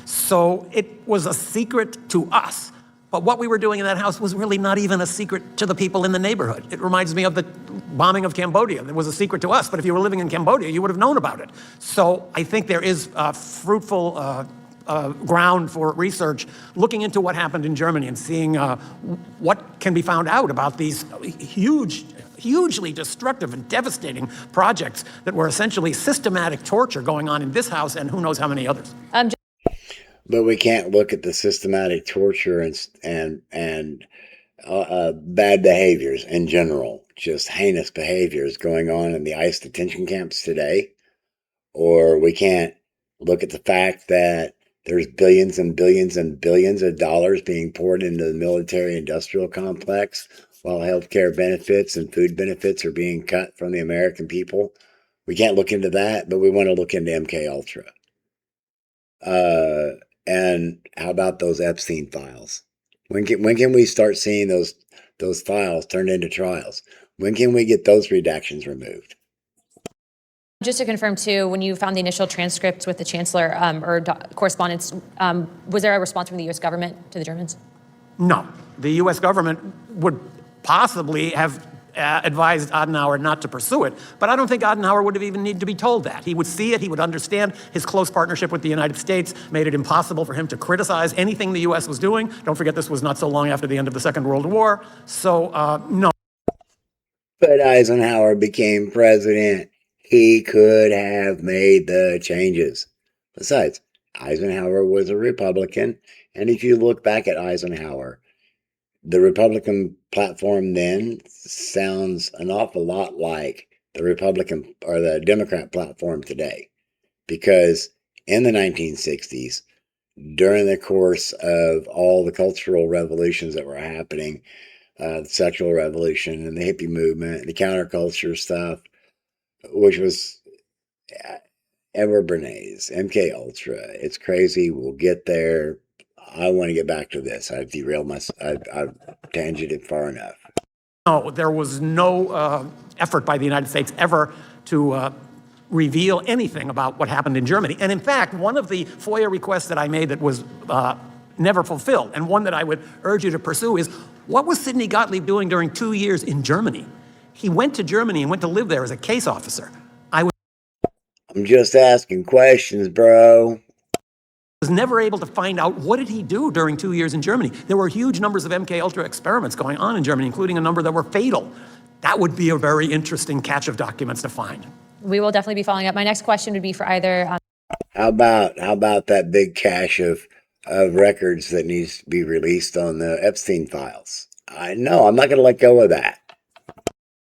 So it was a secret to us. But what we were doing in that house was really not even a secret to the people in the neighborhood. It reminds me of the bombing of Cambodia. It was a secret to us, but if you were living in Cambodia, you would have known about it. So I think there is fruitful ground for research looking into what happened in Germany and seeing what can be found out about these hugely destructive and devastating projects that were essentially systematic torture going on in this house and who knows how many others. But we can't look at the systematic torture and bad behaviors in general, just heinous behaviors going on in the ICE detention camps today. Or we can't look at the fact that there's billions and billions and billions of dollars being poured into the military-industrial complex while healthcare benefits and food benefits are being cut from the American people. We can't look into that, but we want to look into MKUltra. And how about those Epstein files? When can we start seeing those files turned into trials? When can we get those redactions removed? Just to confirm, too, when you found the initial transcripts with the Chancellor or correspondence, was there a response from the U.S. government to the Germans? No. The U.S. government would possibly have advised Adenauer not to pursue it, but I don't think Adenauer would have even needed to be told that. He would see it, he would understand his close partnership with the United States made it impossible for him to criticize anything the U.S. was doing. Don't forget, this was not so long after the end of the Second World War, so no. But Eisenhower became president. He could have made the changes. Besides, Eisenhower was a Republican. And if you look back at Eisenhower, the Republican platform then sounds an awful lot like the Republican or the Democrat platform today. Because in the 1960s, during the course of all the cultural revolutions that were happening, the sexual revolution and the hippie movement, the counterculture stuff, which was Edward Bernays, MKUltra. It's crazy. We'll get there. I want to get back to this. I've derailed I've tangented far enough. No, there was no effort by the United States ever to reveal anything about what happened in Germany. And in fact, one of the FOIA requests that I made that was never fulfilled, and one that I would urge you to pursue, is what was Sidney Gottlieb doing during 2 years in Germany? He went to Germany and went to live there as a case officer. I'm just asking questions, bro. Was never able to find out what did he do during 2 years in Germany. There were huge numbers of MKUltra experiments going on in Germany, including a number that were fatal. That would be a very interesting catch of documents to find. We will definitely be following up. My next question would be for either. How about that big cache of records that needs to be released on the Epstein files? I'm not going to let go of that.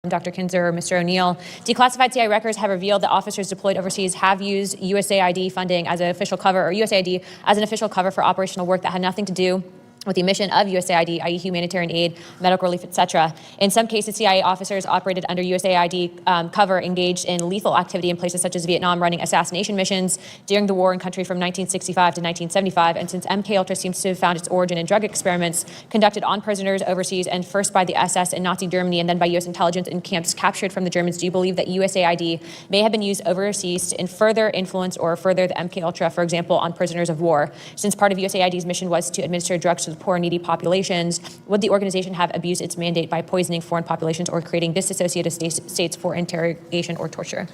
Dr. Kinzer or Mr. O'Neill. Declassified CIA records have revealed that officers deployed overseas have used USAID funding as an official cover, or USAID as an official cover for operational work that had nothing to do with the mission of USAID, i.e. humanitarian aid, medical relief, etc. In some cases, CIA officers operated under USAID cover engaged in lethal activity in places such as Vietnam, running assassination missions during the war in country from 1965 to 1975. And since MKUltra seems to have found its origin in drug experiments conducted on prisoners overseas, and first by the SS in Nazi Germany and then by U.S. intelligence in camps captured from the Germans, do you believe that USAID may have been used overseas to further influence or further the MKUltra, for example, on prisoners of war? Since part of USAID's mission was to administer drugs to the poor and needy populations, would the organization have abused its mandate by poisoning foreign populations or creating disassociated states for interrogation or torture?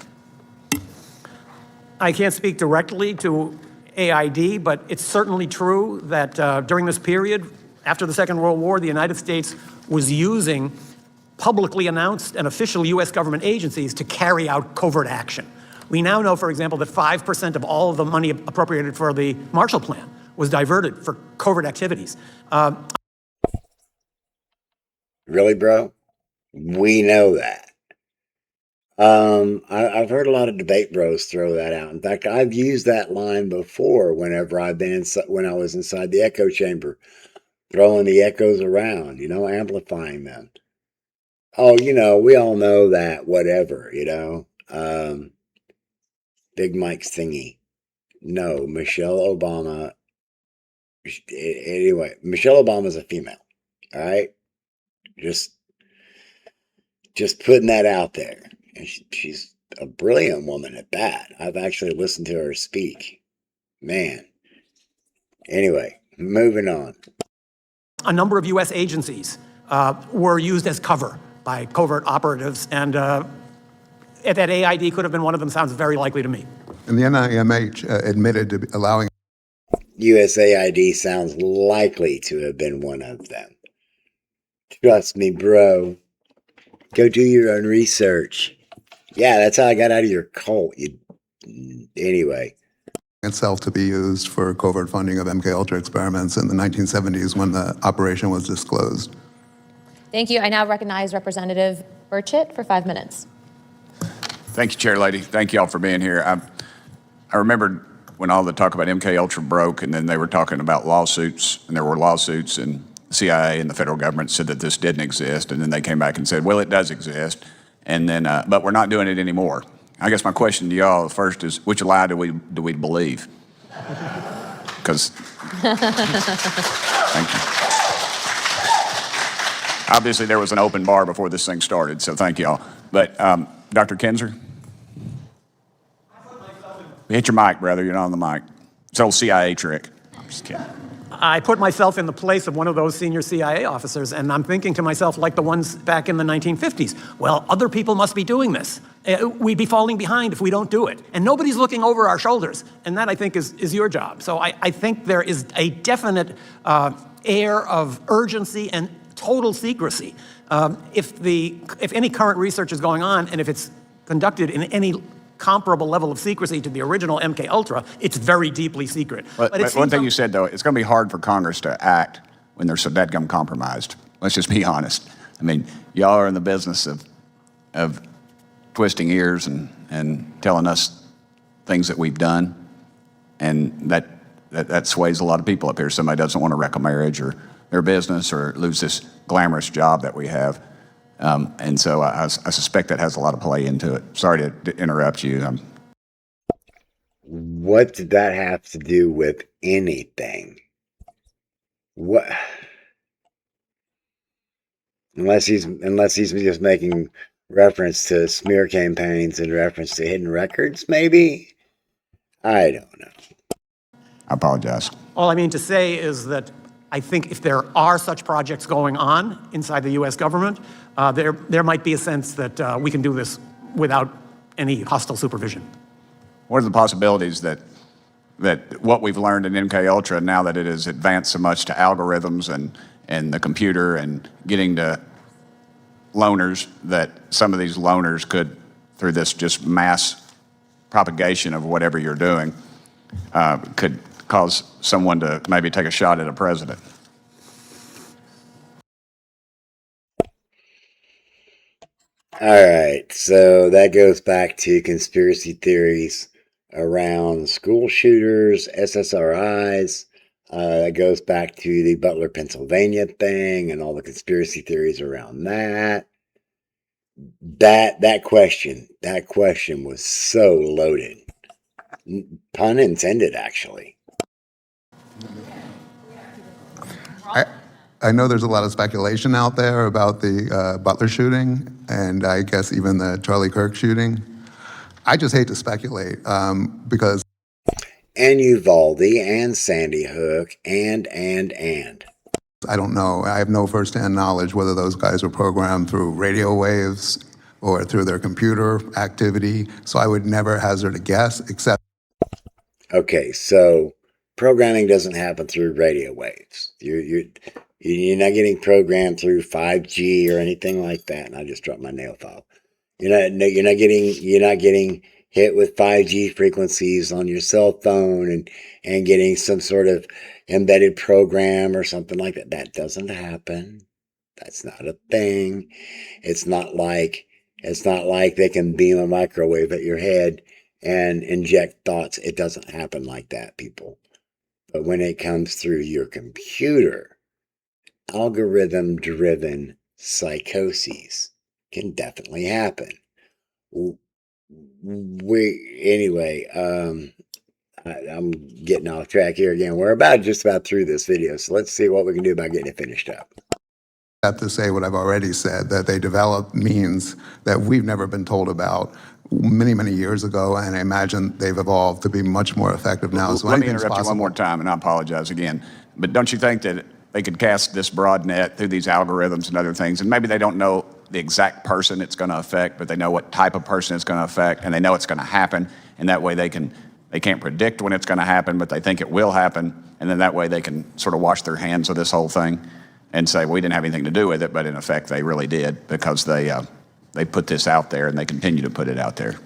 I can't speak directly to AID, but it's certainly true that during this period, after the Second World War, the United States was using publicly announced and official U.S. government agencies to carry out covert action. We now know, for example, that 5% of all of the money appropriated for the Marshall Plan was diverted for covert activities. Really, bro? We know that. I've heard a lot of debate bros throw that out. In fact, I've used that line before whenever I've been when I was inside the echo chamber, throwing the echoes around, amplifying them. Oh, we all know that, whatever, Big Mike's thingy. No, Michelle Obama. Anyway, Michelle Obama's a female, all right? Just putting that out there. And she's a brilliant woman at that. I've actually listened to her speak. Man. Anyway, moving on. A number of U.S. agencies were used as cover by covert operatives, and that AID could have been one of them sounds very likely to me. And the NIMH admitted to allowing USAID sounds likely to have been one of them. Trust me, bro. Go do your own research. Yeah, that's how I got out of your cult. Anyway. itself to be used for covert funding of MKUltra experiments in the 1970s when the operation was disclosed. Thank you. I now recognize Representative Burchett for 5 minutes. Thank you, Chair Lady. Thank you all for being here. I remembered when all the talk about MKUltra broke, and then they were talking about lawsuits, and there were lawsuits, and the CIA and the federal government said that this didn't exist, and then they came back and said, well, it does exist, and then, but we're not doing it anymore. I guess my question to y'all first is, which lie do we believe? Because, thank you. Obviously, there was an open bar before this thing started, so thank y'all. But Dr. Kinzer? Hit your mic, brother. You're not on the mic. It's an old CIA trick. I'm just kidding. I put myself in the place of one of those senior CIA officers, and I'm thinking to myself, like the ones back in the 1950s, well, other people must be doing this. We'd be falling behind if we don't do it. And nobody's looking over our shoulders, and that, I think, is your job. So I think there is a definite air of urgency and total secrecy. If any current research is going on, and if it's conducted in any comparable level of secrecy to the original MKUltra, it's very deeply secret. But it one seems thing you said, though, it's going to be hard for Congress to act when they're so dadgum compromised. Let's just be honest. I mean, y'all are in the business of twisting ears and telling us things that we've done, and that sways a lot of people up here. Somebody doesn't want to wreck a marriage or their business or lose this glamorous job that we have. And so I suspect that has a lot of play into it. Sorry to interrupt you. What did that have to do with anything? What? Unless he's just making reference to smear campaigns and reference to hidden records, maybe? I don't know. I apologize. all I mean to say is that I think if there are such projects going on inside the U.S. government, there might be a sense that we can do this without any hostile supervision. What are the possibilities that what we've learned in MKUltra, now that it has advanced so much to algorithms and the computer and getting to loners, that some of these loners could, through this just mass propagation of whatever you're doing, could cause someone to maybe take a shot at a president? All right, so that goes back to conspiracy theories around school shooters, SSRIs. That goes back to the Butler, Pennsylvania thing and all the conspiracy theories around that. That question was so loaded. Pun intended, actually. I know there's a lot of speculation out there about the Butler shooting, and I guess even the Charlie Kirk shooting. I just hate to speculate because... And Uvalde, and Sandy Hook, and. I don't know. I have no firsthand knowledge whether those guys were programmed through radio waves or through their computer activity, so I would never hazard a guess, except... Okay, so programming doesn't happen through radio waves. You're not getting programmed through 5G or anything like that. And I just dropped my nail file. You're not getting hit with 5G frequencies on your cell phone and getting some sort of embedded program or something like that. That doesn't happen. That's not a thing. It's not like they can beam a microwave at your head and inject thoughts. It doesn't happen like that, people. But when it comes through your computer, algorithm-driven psychoses can definitely happen. I'm getting off track here again. We're just about through this video, so let's see what we can do about getting it finished up. I have to say what I've already said, that they developed means that we've never been told about many, many years ago, and I imagine they've evolved to be much more effective now. So Let me anything's interrupt you one possible. more time, and I apologize again. But don't you think that they could cast this broad net through these algorithms and other things, and maybe they don't know the exact person it's going to affect, but they know what type of person it's going to affect, and they know it's going to happen, and that way they can't predict when it's going to happen, but they think it will happen, and then that way they can sort of wash their hands of this whole thing and say, we didn't have anything to do with it, but in effect they really did, because they put this out there and they continue to put it out there.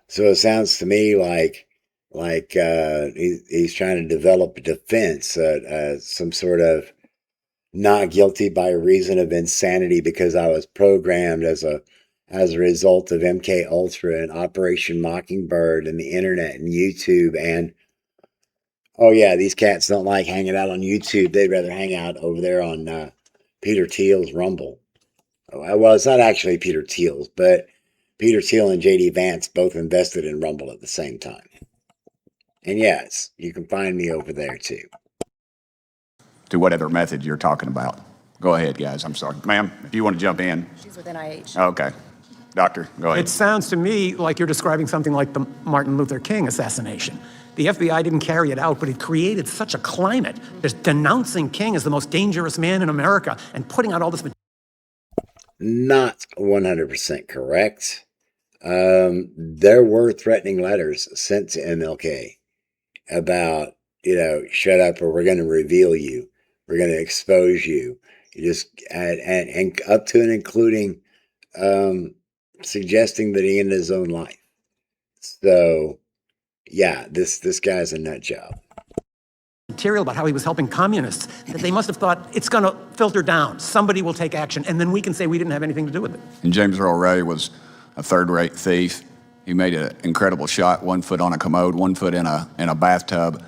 So it sounds to me like he's trying to develop a defense, some sort of not guilty by reason of insanity because I was programmed as a result of MKUltra and Operation Mockingbird and the internet and YouTube. And oh yeah, these cats don't like hanging out on YouTube. They'd rather hang out over there on Peter Thiel's Rumble. Well, it's not actually Peter Thiel's, but Peter Thiel and J.D. Vance both invested in Rumble at the same time. And yes, you can find me over there too. To whatever method you're talking about. Go ahead, guys. I'm sorry. Ma'am, if you want to jump in. She's with NIH. Okay. Doctor, go ahead. It sounds to me like you're describing something like the Martin Luther King assassination. The FBI didn't carry it out, but it created such a climate. There's denouncing King as the most dangerous man in America and putting out all this. Not 100% correct. There were threatening letters sent to MLK about, shut up or we're going to reveal you. We're going to expose you. And up to and including suggesting that he ended his own life. So, yeah, this guy's a nut job. Material about how he was helping communists, that they must have thought it's going to filter down. Somebody will take action, and then we can say we didn't have anything to do with it. And James Earl Ray was a third-rate thief. He made an incredible shot, 1 foot on a commode, 1 foot in a bathtub,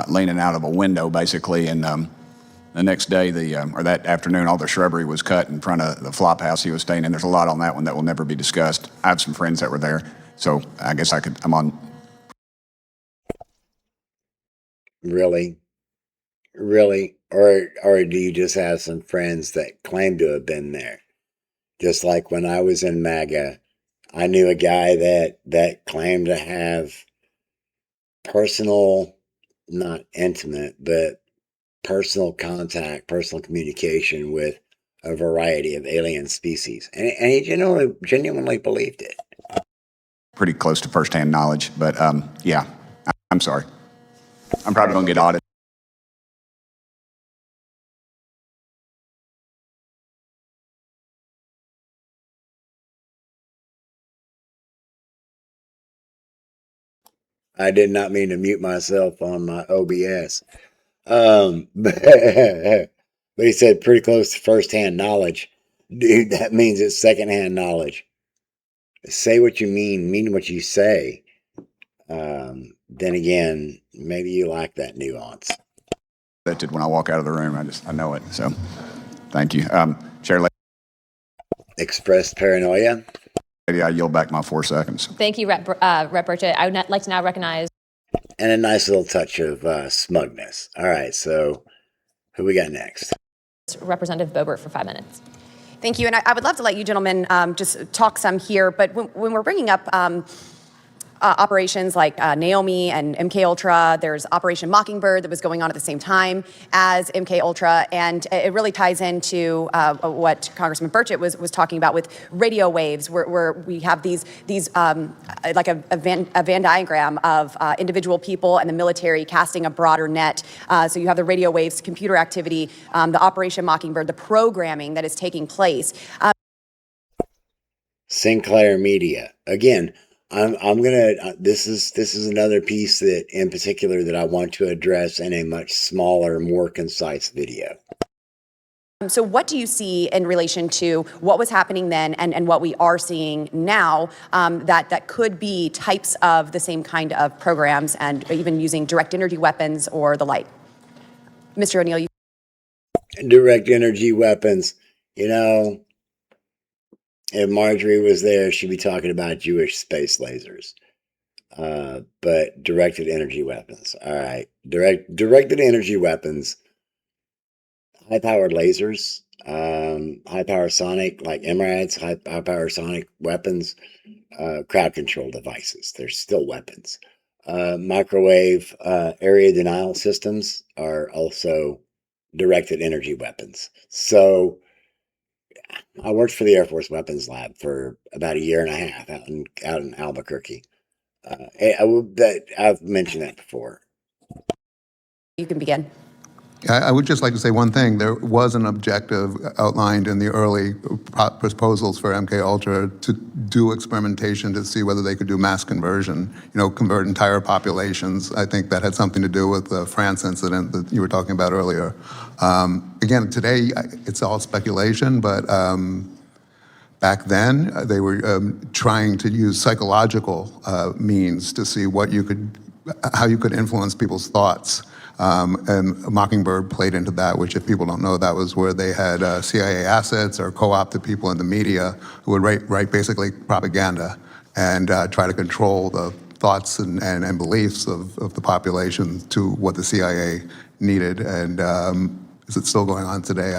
leaning out of a window, basically. And the next day, or that afternoon, all the shrubbery was cut in front of the flop house he was staying in. There's a lot on that one that will never be discussed. I have some friends that were there, so I guess I'm on. Really? Really? Or do you just have some friends that claim to have been there? Just like when I was in MAGA, I knew a guy that claimed to have personal, not intimate, but personal contact, personal communication with a variety of alien species. And he genuinely believed it. Pretty close to firsthand knowledge, but yeah, I'm sorry. I'm probably going to get audited. I did not mean to mute myself on my OBS. But he said pretty close to firsthand knowledge. Dude, that means it's secondhand knowledge. Say what you mean what you say. Then again, maybe you like that nuance. That did when I walk out of the room. I know it. So thank you. Chair Lady, Expressed paranoia. I yield back my 4 seconds. Thank you, Rep. Burchett. I would like to now recognize. And a nice little touch of smugness. All right, so who we got next? Representative Boebert for 5 minutes. Thank you. And I would love to let you gentlemen just talk some here. But when we're bringing up operations like Naomi and MKUltra, there's Operation Mockingbird that was going on at the same time as MKUltra. And it really ties into what Congressman Burchett was talking about with radio waves, where we have these like a Venn diagram of individual people and the military casting a broader net. So you have the radio waves, computer activity, the Operation Mockingbird, the programming that is taking place. Sinclair Media. Again, I'm gonna. This is another piece that, in particular, that I want to address in a much smaller, more concise video. So what do you see in relation to what was happening then and what we are seeing now that could be types of the same kind of programs and even using direct energy weapons or the like? Mr. O'Neill. Direct energy weapons. You know, if Marjorie was there, she'd be talking about Jewish space lasers. But directed energy weapons. All right. Directed energy weapons. High-powered lasers. High-power sonic, like MRADs, high-power sonic weapons. Crowd control devices. They're still weapons. Microwave area denial systems are also directed energy weapons. So I worked for the Air Force Weapons Lab for about 1.5 years out in Albuquerque. I've mentioned that before. You can begin. I would just like to say one thing. There was an objective outlined in the early proposals for MKUltra to do experimentation to see whether they could do mass conversion, convert entire populations. I think that had something to do with the France incident that you were talking about earlier. Again, today it's all speculation, but back then they were trying to use psychological means to see how you could influence people's thoughts. And Mockingbird played into that, which, if people don't know, that was where they had CIA assets or co-opted people in the media who would write basically propaganda and try to control the thoughts and beliefs of the population to what the CIA needed. And is it still going on today?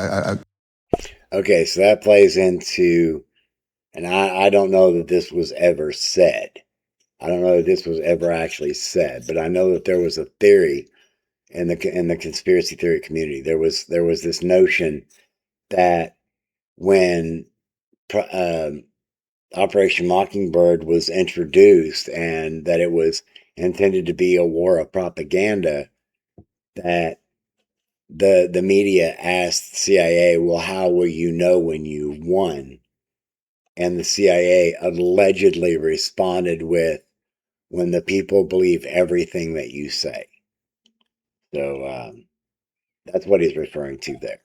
Okay, so that plays into, and I don't know that this was ever said. I don't know that this was ever actually said, but I know that there was a theory in the conspiracy theory community. There was this notion that when Operation Mockingbird was introduced and that it was intended to be a war of propaganda, that the media asked the CIA, well, how will you know when you won? And the CIA allegedly responded with, when the people believe everything that you say. So that's what he's referring to there.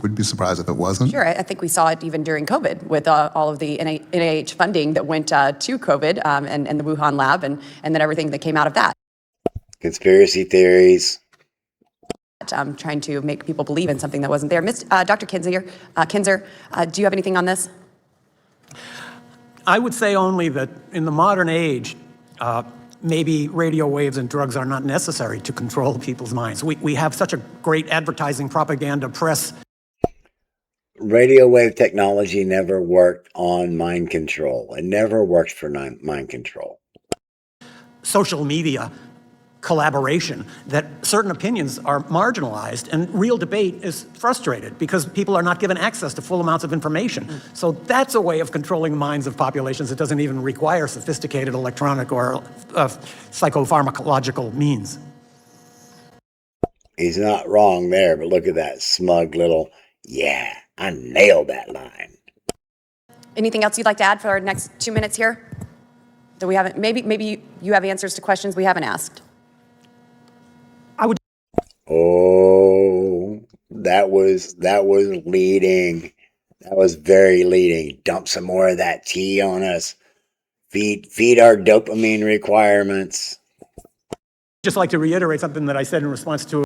Would be surprised if it wasn't. Sure, I think we saw it even during COVID with all of the NIH funding that went to COVID and the Wuhan lab and then everything that came out of that. Conspiracy theories. Trying to make people believe in something that wasn't there. Dr. Kinzer, do you have anything on this? I would say only that in the modern age, maybe radio waves and drugs are not necessary to control people's minds. We have such a great advertising propaganda press. Radio wave technology never worked on mind control. It never worked for mind control. Social media collaboration, that certain opinions are marginalized and real debate is frustrated because people are not given access to full amounts of information. So that's a way of controlling the minds of populations that doesn't even require sophisticated electronic or psychopharmacological means. He's not wrong there, but look at that smug little, yeah, I nailed that line. Anything else you'd like to add for our next 2 minutes here? That we haven't, maybe you have answers to questions we haven't asked. Oh, that was leading. That was very leading. Dump some more of that tea on us. Feed our dopamine requirements. Just like to reiterate something that I said in response to.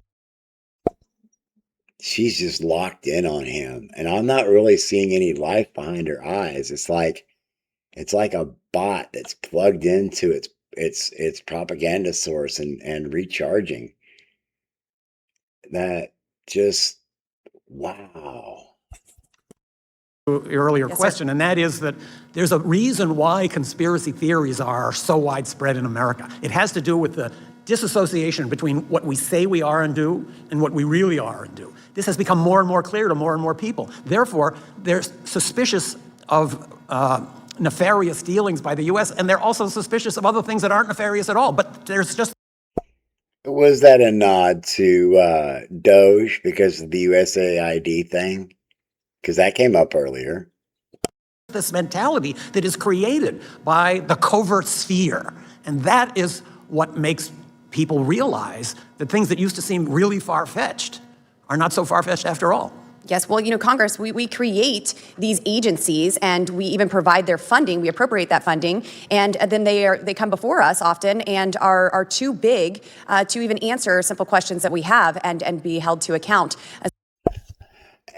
She's just locked in on him, and I'm not really seeing any life behind her eyes. It's like a bot that's plugged into its propaganda source and recharging. That just, wow. Your earlier question, and that is that there's a reason why conspiracy theories are so widespread in America. It has to do with the disassociation between what we say we are and do and what we really are and do. This has become more and more clear to more and more people. Therefore, they're suspicious of nefarious dealings by the U.S., and they're also suspicious of other things that aren't nefarious at all. But there's just... Was that a nod to Doge because of the USAID thing? Because that came up earlier. This mentality that is created by the covert sphere. And that is what makes people realize that things that used to seem really far-fetched are not so far-fetched after all. Yes, well, Congress, we create these agencies and we even provide their funding, we appropriate that funding, and then they come before us often and are too big to even answer simple questions that we have and be held to account.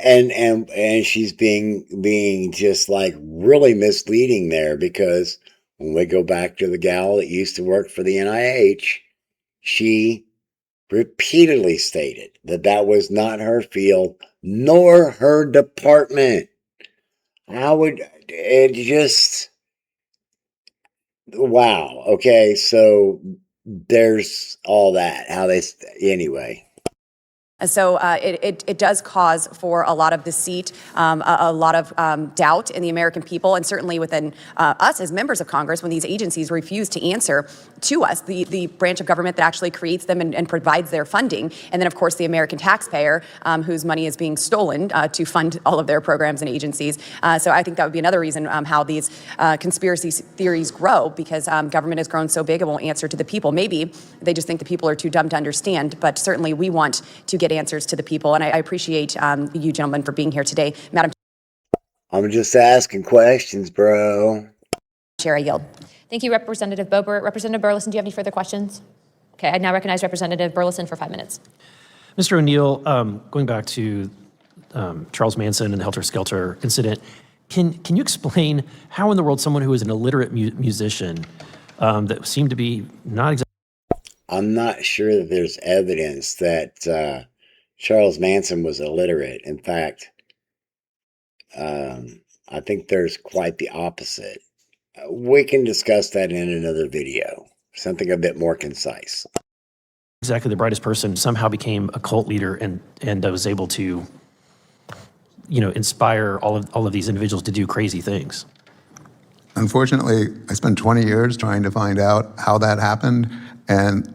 And she's being just like really misleading there, because when we go back to the gal that used to work for the NIH, she repeatedly stated that was not her field nor her department. How would it just, wow. Okay, so there's all that, how they, anyway. So it does cause for a lot of deceit, a lot of doubt in the American people, and certainly within us as members of Congress when these agencies refuse to answer to us, the branch of government that actually creates them and provides their funding, and then of course the American taxpayer whose money is being stolen to fund all of their programs and agencies. So I think that would be another reason how these conspiracy theories grow, because government has grown so big it won't answer to the people. Maybe they just think the people are too dumb to understand, but certainly we want to get answers to the people, and I appreciate you gentlemen for being here today. Madam I'm just asking questions, bro. Chair, I yield. Thank you, Representative Boebert. Representative Burleson, do you have any further questions? Okay, I now recognize Representative Burleson for 5 minutes. Mr. O'Neill, going back to Charles Manson and the Helter Skelter incident, can you explain how in the world someone who is an illiterate musician that seemed to be not exactly... I'm not sure that there's evidence that Charles Manson was illiterate. In fact, I think there's quite the opposite. We can discuss that in another video, something a bit more concise. Exactly the brightest person somehow became a cult leader and was able to, inspire all of these individuals to do crazy things. Unfortunately, I spent 20 years trying to find out how that happened, and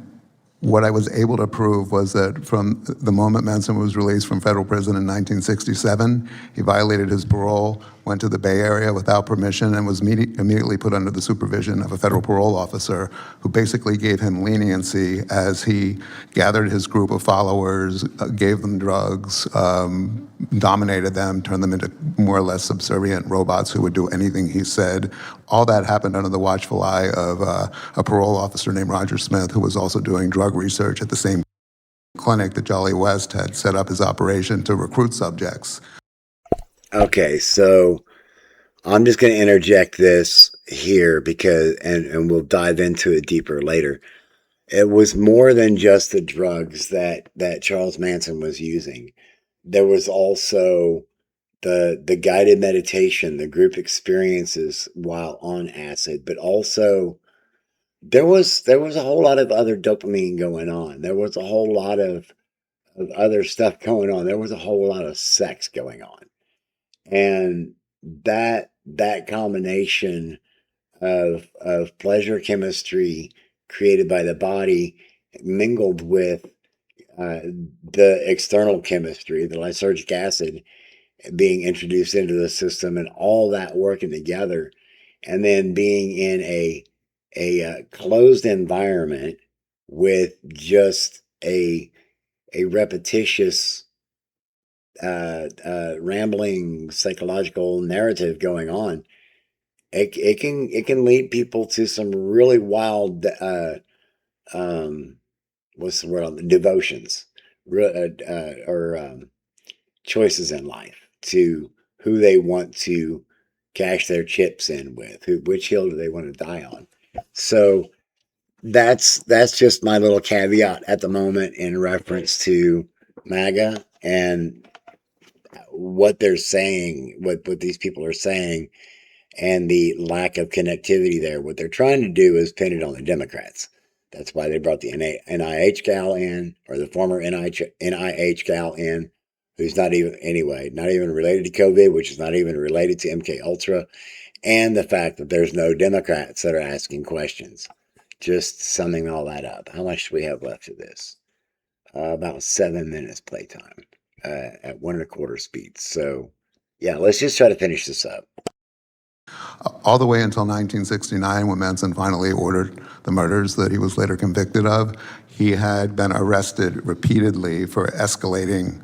what I was able to prove was that from the moment Manson was released from federal prison in 1967, he violated his parole went to the Bay Area without permission and was immediately put under the supervision of a federal parole officer who basically gave him leniency as he gathered his group of followers, gave them drugs, dominated them, turned them into more or less subservient robots who would do anything he said. All that happened under the watchful eye of a parole officer named Roger Smith, who was also doing drug research at the same clinic that Jolly West had set up his operation to recruit subjects. Okay, so I'm just going to interject this here because, and we'll dive into it deeper later. It was more than just the drugs that Charles Manson was using. There was also the guided meditation, the group experiences while on acid, but also there was a whole lot of other dopamine going on. There was a whole lot of other stuff going on. There was a whole lot of sex going on. And that combination of pleasure chemistry created by the body mingled with the external chemistry, the lysergic acid being introduced into the system, and all that working together, and then being in a closed environment with just a repetitious rambling psychological narrative going on, it can lead people to some really wild what's the word, devotions, or choices in life to who they want to cash their chips in with, which hill do they want to die on. So that's just my little caveat at the moment in reference to MAGA and what they're saying, what these people are saying, and the lack of connectivity there. What they're trying to do is pin it on the Democrats. That's why they brought the NIH gal in, or the former NIH gal in, who's not even related to COVID, which is not even related to MKUltra, and the fact that there's no Democrats that are asking questions. Just summing all that up. How much do we have left of this? About 7 minutes playtime at 1 1/4 speed. So, yeah, let's just try to finish this up. All the way until 1969, when Manson finally ordered the murders that he was later convicted of, he had been arrested repeatedly for escalating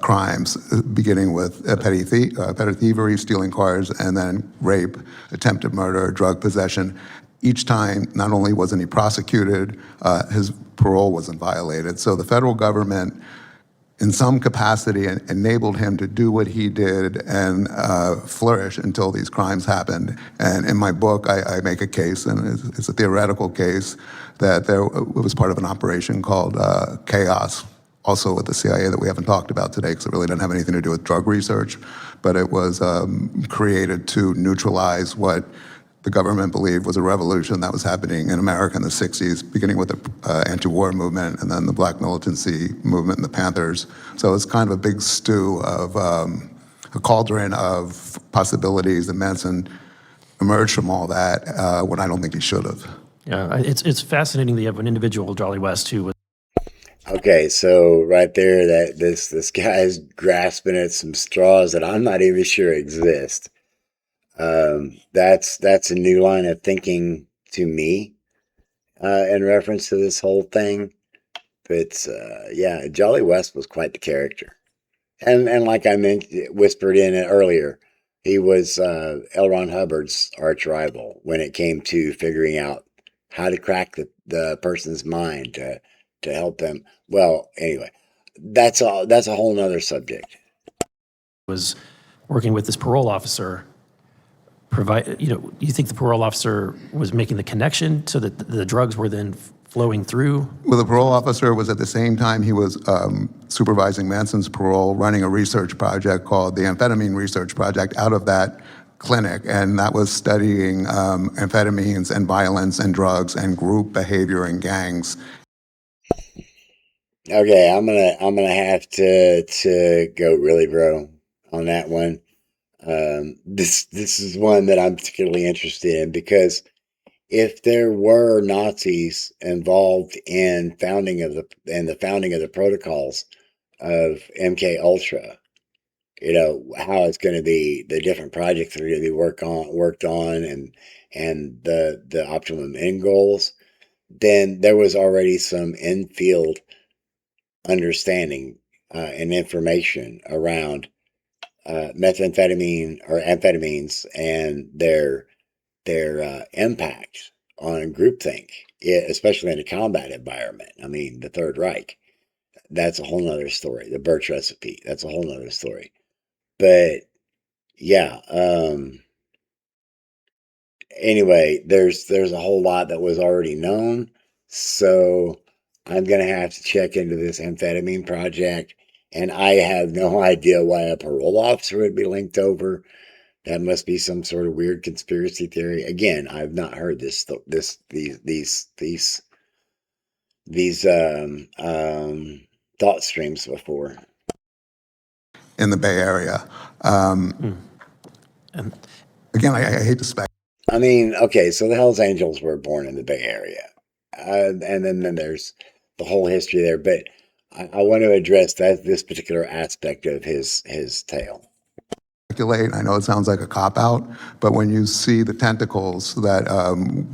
crimes, beginning with petty thievery, stealing cars, and then rape, attempted murder, drug possession. Each time, not only wasn't he prosecuted, his parole wasn't violated. So the federal government, in some capacity, enabled him to do what he did and flourish until these crimes happened. And in my book, I make a case, and it's a theoretical case, that it was part of an operation called Chaos, also with the CIA, that we haven't talked about today because it really didn't have anything to do with drug research, but it was created to neutralize what the government believed was a revolution that was happening in America in the 60s, beginning with the anti-war movement and then the black militancy movement and the Panthers. So it's kind of a big stew of a cauldron of possibilities, and Manson emerged from all that when I don't think he should have. Yeah, it's fascinating that you have an individual, Jolly West, who was. Okay, so right there, that this guy is grasping at some straws that I'm not even sure exist. That's a new line of thinking to me in reference to this whole thing. But yeah, Jolly West was quite the character, and like I whispered in it earlier, he was L. Ron Hubbard's arch rival when it came to figuring out how to crack the person's mind to help them. Well, anyway, that's a whole nother subject. Was working with this parole officer. You think the parole officer was making the connection so that the drugs were then flowing through? Well, the parole officer was at the same time he was supervising Manson's parole, running a research project called the Amphetamine Research Project out of that clinic, and that was studying amphetamines and violence and drugs and group behavior and gangs. Okay, I'm gonna have to go really, bro, on that one. This is one that I'm particularly interested in because if there were Nazis involved in the founding of the protocols of MKUltra, how it's going to be, the different projects that are going to be worked on, and the optimum end goals, then there was already some in-field understanding and information around methamphetamine or amphetamines and their impact on groupthink, especially in a combat environment. I mean, the Third Reich, that's a whole nother story. The Birch recipe, that's a whole nother story. But yeah, anyway, there's a whole lot that was already known. So I'm going to have to check into this amphetamine project. And I have no idea why a parole officer would be linked over. That must be some sort of weird conspiracy theory. Again, I've not heard these thought streams before. In the Bay Area. Again, I hate to speculate. I mean, okay, so the Hells Angels were born in the Bay Area, and then there's the whole history there. But I want to address this particular aspect of his tale. I know it sounds like a cop-out, but when you see the tentacles that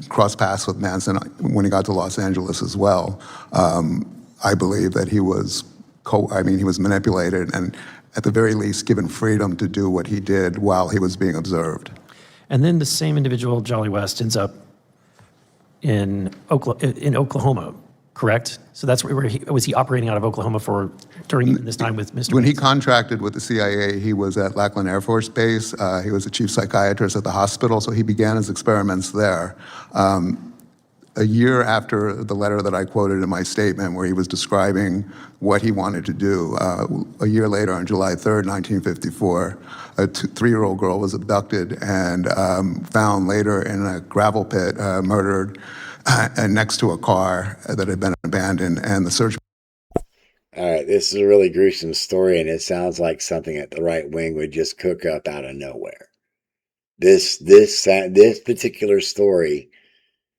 cross paths with Manson when he got to Los Angeles as well, I believe that he was manipulated and at the very least given freedom to do what he did while he was being observed. And then the same individual, Jolly West, ends up in Oklahoma, correct? So that's where was he operating out of Oklahoma during this time with Mr. When he Manson? contracted with the CIA, he was at Lackland Air Force Base. He was the chief psychiatrist at the hospital, so he began his experiments there. A year after the letter that I quoted in my statement where he was describing what he wanted to do, a year later on July 3rd, 1954, a 3-year-old girl was abducted and found later in a gravel pit, murdered, and next to a car that had been abandoned, and the search. All right, this is a really gruesome story, and it sounds like something that the right wing would just cook up out of nowhere. This particular story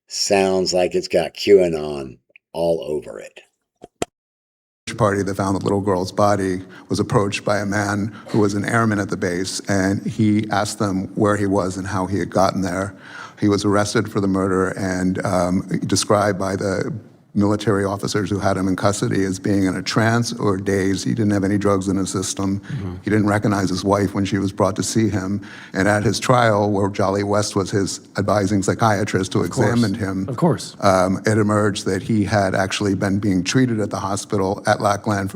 sounds like it's got QAnon all over it. Party that found the little girl's body was approached by a man who was an airman at the base, and he asked them where he was and how he had gotten there. He was arrested for the murder and described by the military officers who had him in custody as being in a trance or dazed. He didn't have any drugs in his system. Mm-hmm. He didn't recognize his wife when she was brought to see him. And at his trial, where Jolly West was his advising psychiatrist who examined him, it emerged that he had actually been being treated at the hospital at Lackland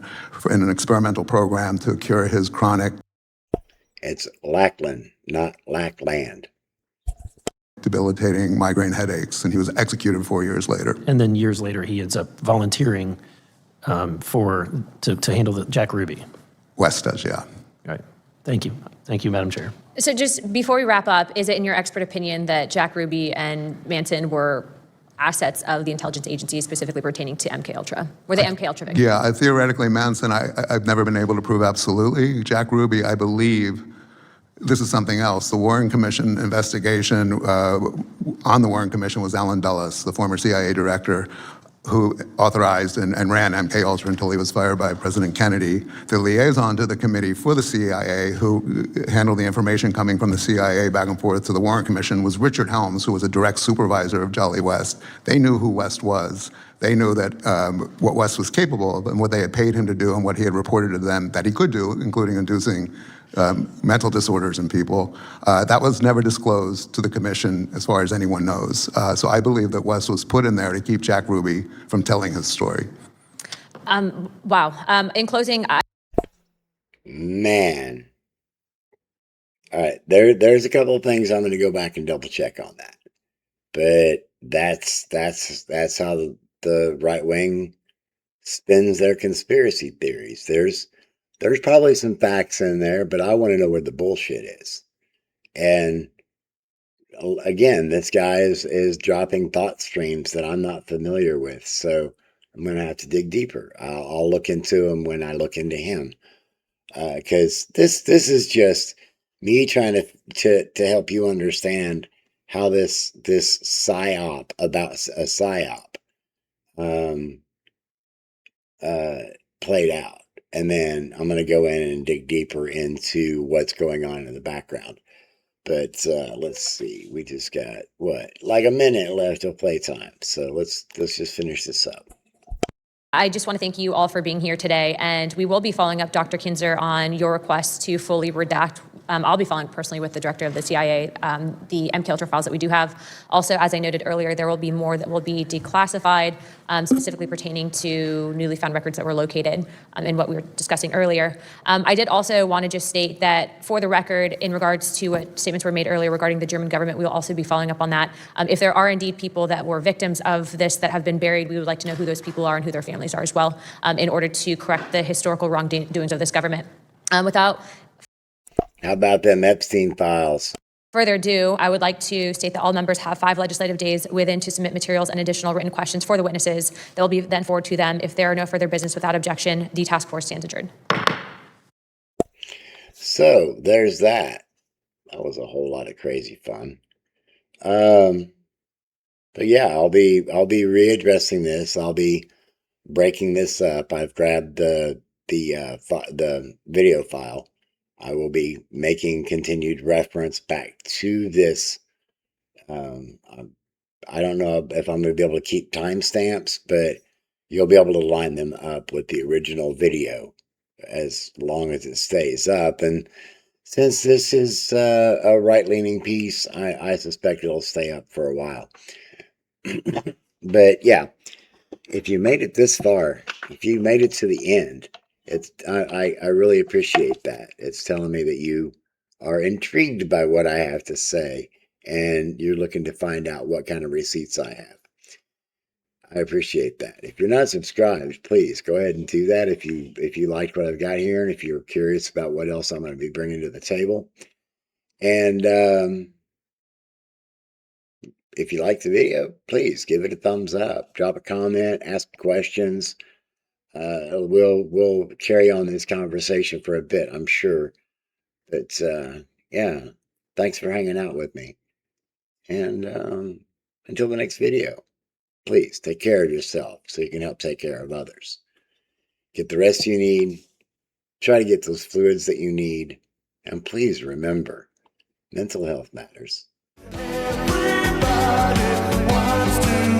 in an experimental program to cure his chronic. It's Lackland, not Lackland. Debilitating migraine headaches, and he was executed 4 years later. And then years later, he ends up volunteering to handle the Jack Ruby. West does, yeah. Right. Thank you. Thank you, Madam Chair. So just before we wrap up, is it in your expert opinion that Jack Ruby and Manson were assets of the intelligence agency, specifically pertaining to MKUltra? Were they MKUltra victims? Yeah, theoretically, Manson, I've never been able to prove absolutely. Jack Ruby, I believe. This is something else. The Warren Commission investigation on the Warren Commission was Alan Dulles, the former CIA director, who authorized and ran MKUltra until he was fired by President Kennedy. The liaison to the committee for the CIA, who handled the information coming from the CIA back and forth to the Warren Commission, was Richard Helms, who was a direct supervisor of Jolly West. They knew who West was. They knew that what West was capable of and what they had paid him to do and what he had reported to them that he could do, including inducing mental disorders in people. That was never disclosed to the commission as far as anyone knows. So I believe that West was put in there to keep Jack Ruby from telling his story. Wow. In closing, Man. All right, there's a couple of things I'm going to go back and double check on that. But that's how the right wing spins their conspiracy theories. There's probably some facts in there, but I want to know where the bullshit is. And again, this guy is dropping thought streams that I'm not familiar with, so I'm going to have to dig deeper. I'll look into him when I look into him, because this is just me trying to help you understand how this PsyOp about a PsyOp played out. and then I'm going to go in and dig deeper into what's going on in the background. But let's see, we just got like a minute left of playtime, so let's just finish this up. I just want to thank you all for being here today, and we will be following up, Dr. Kinzer, on your request to fully redact. I'll be following personally with the director of the CIA, the MKUltra files that we do have. Also, as I noted earlier, there will be more that will be declassified, specifically pertaining to newly found records that were located in what we were discussing earlier. I did also want to just state that, for the record, in regards to what statements were made earlier regarding the German government, we will also be following up on that. If there are indeed people that were victims of this that have been buried, we would like to know who those people are and who their families are as well, in order to correct the historical wrongdoings of this government. Without How about them Epstein files? further ado, I would like to state that all members have 5 legislative days within to submit materials and additional written questions for the witnesses. They will be then forwarded to them. If there are no further business without objection, the task force stands adjourned. So there's that. That was a whole lot of crazy fun. But yeah, I'll be readdressing this. I'll be breaking this up. I've grabbed the video file. I will be making continued reference back to this. I don't know if I'm going to be able to keep timestamps, but you'll be able to line them up with the original video as long as it stays up. And since this is a right-leaning piece, I suspect it'll stay up for a while. But yeah, if you made it this far, if you made it to the end, I really appreciate that. It's telling me that you are intrigued by what I have to say, and you're looking to find out what kind of receipts I have. I appreciate that. If you're not subscribed, please go ahead and do that if you liked what I've got here, and if you're curious about what else I'm going to be bringing to the table. And if you like the video, please give it a thumbs up, drop a comment, ask questions. We'll carry on this conversation for a bit, I'm sure. But yeah, thanks for hanging out with me. And until the next video, please take care of yourself so you can help take care of others. Get the rest you need. Try to get those fluids that you need. And please remember, mental health matters. Everybody wants to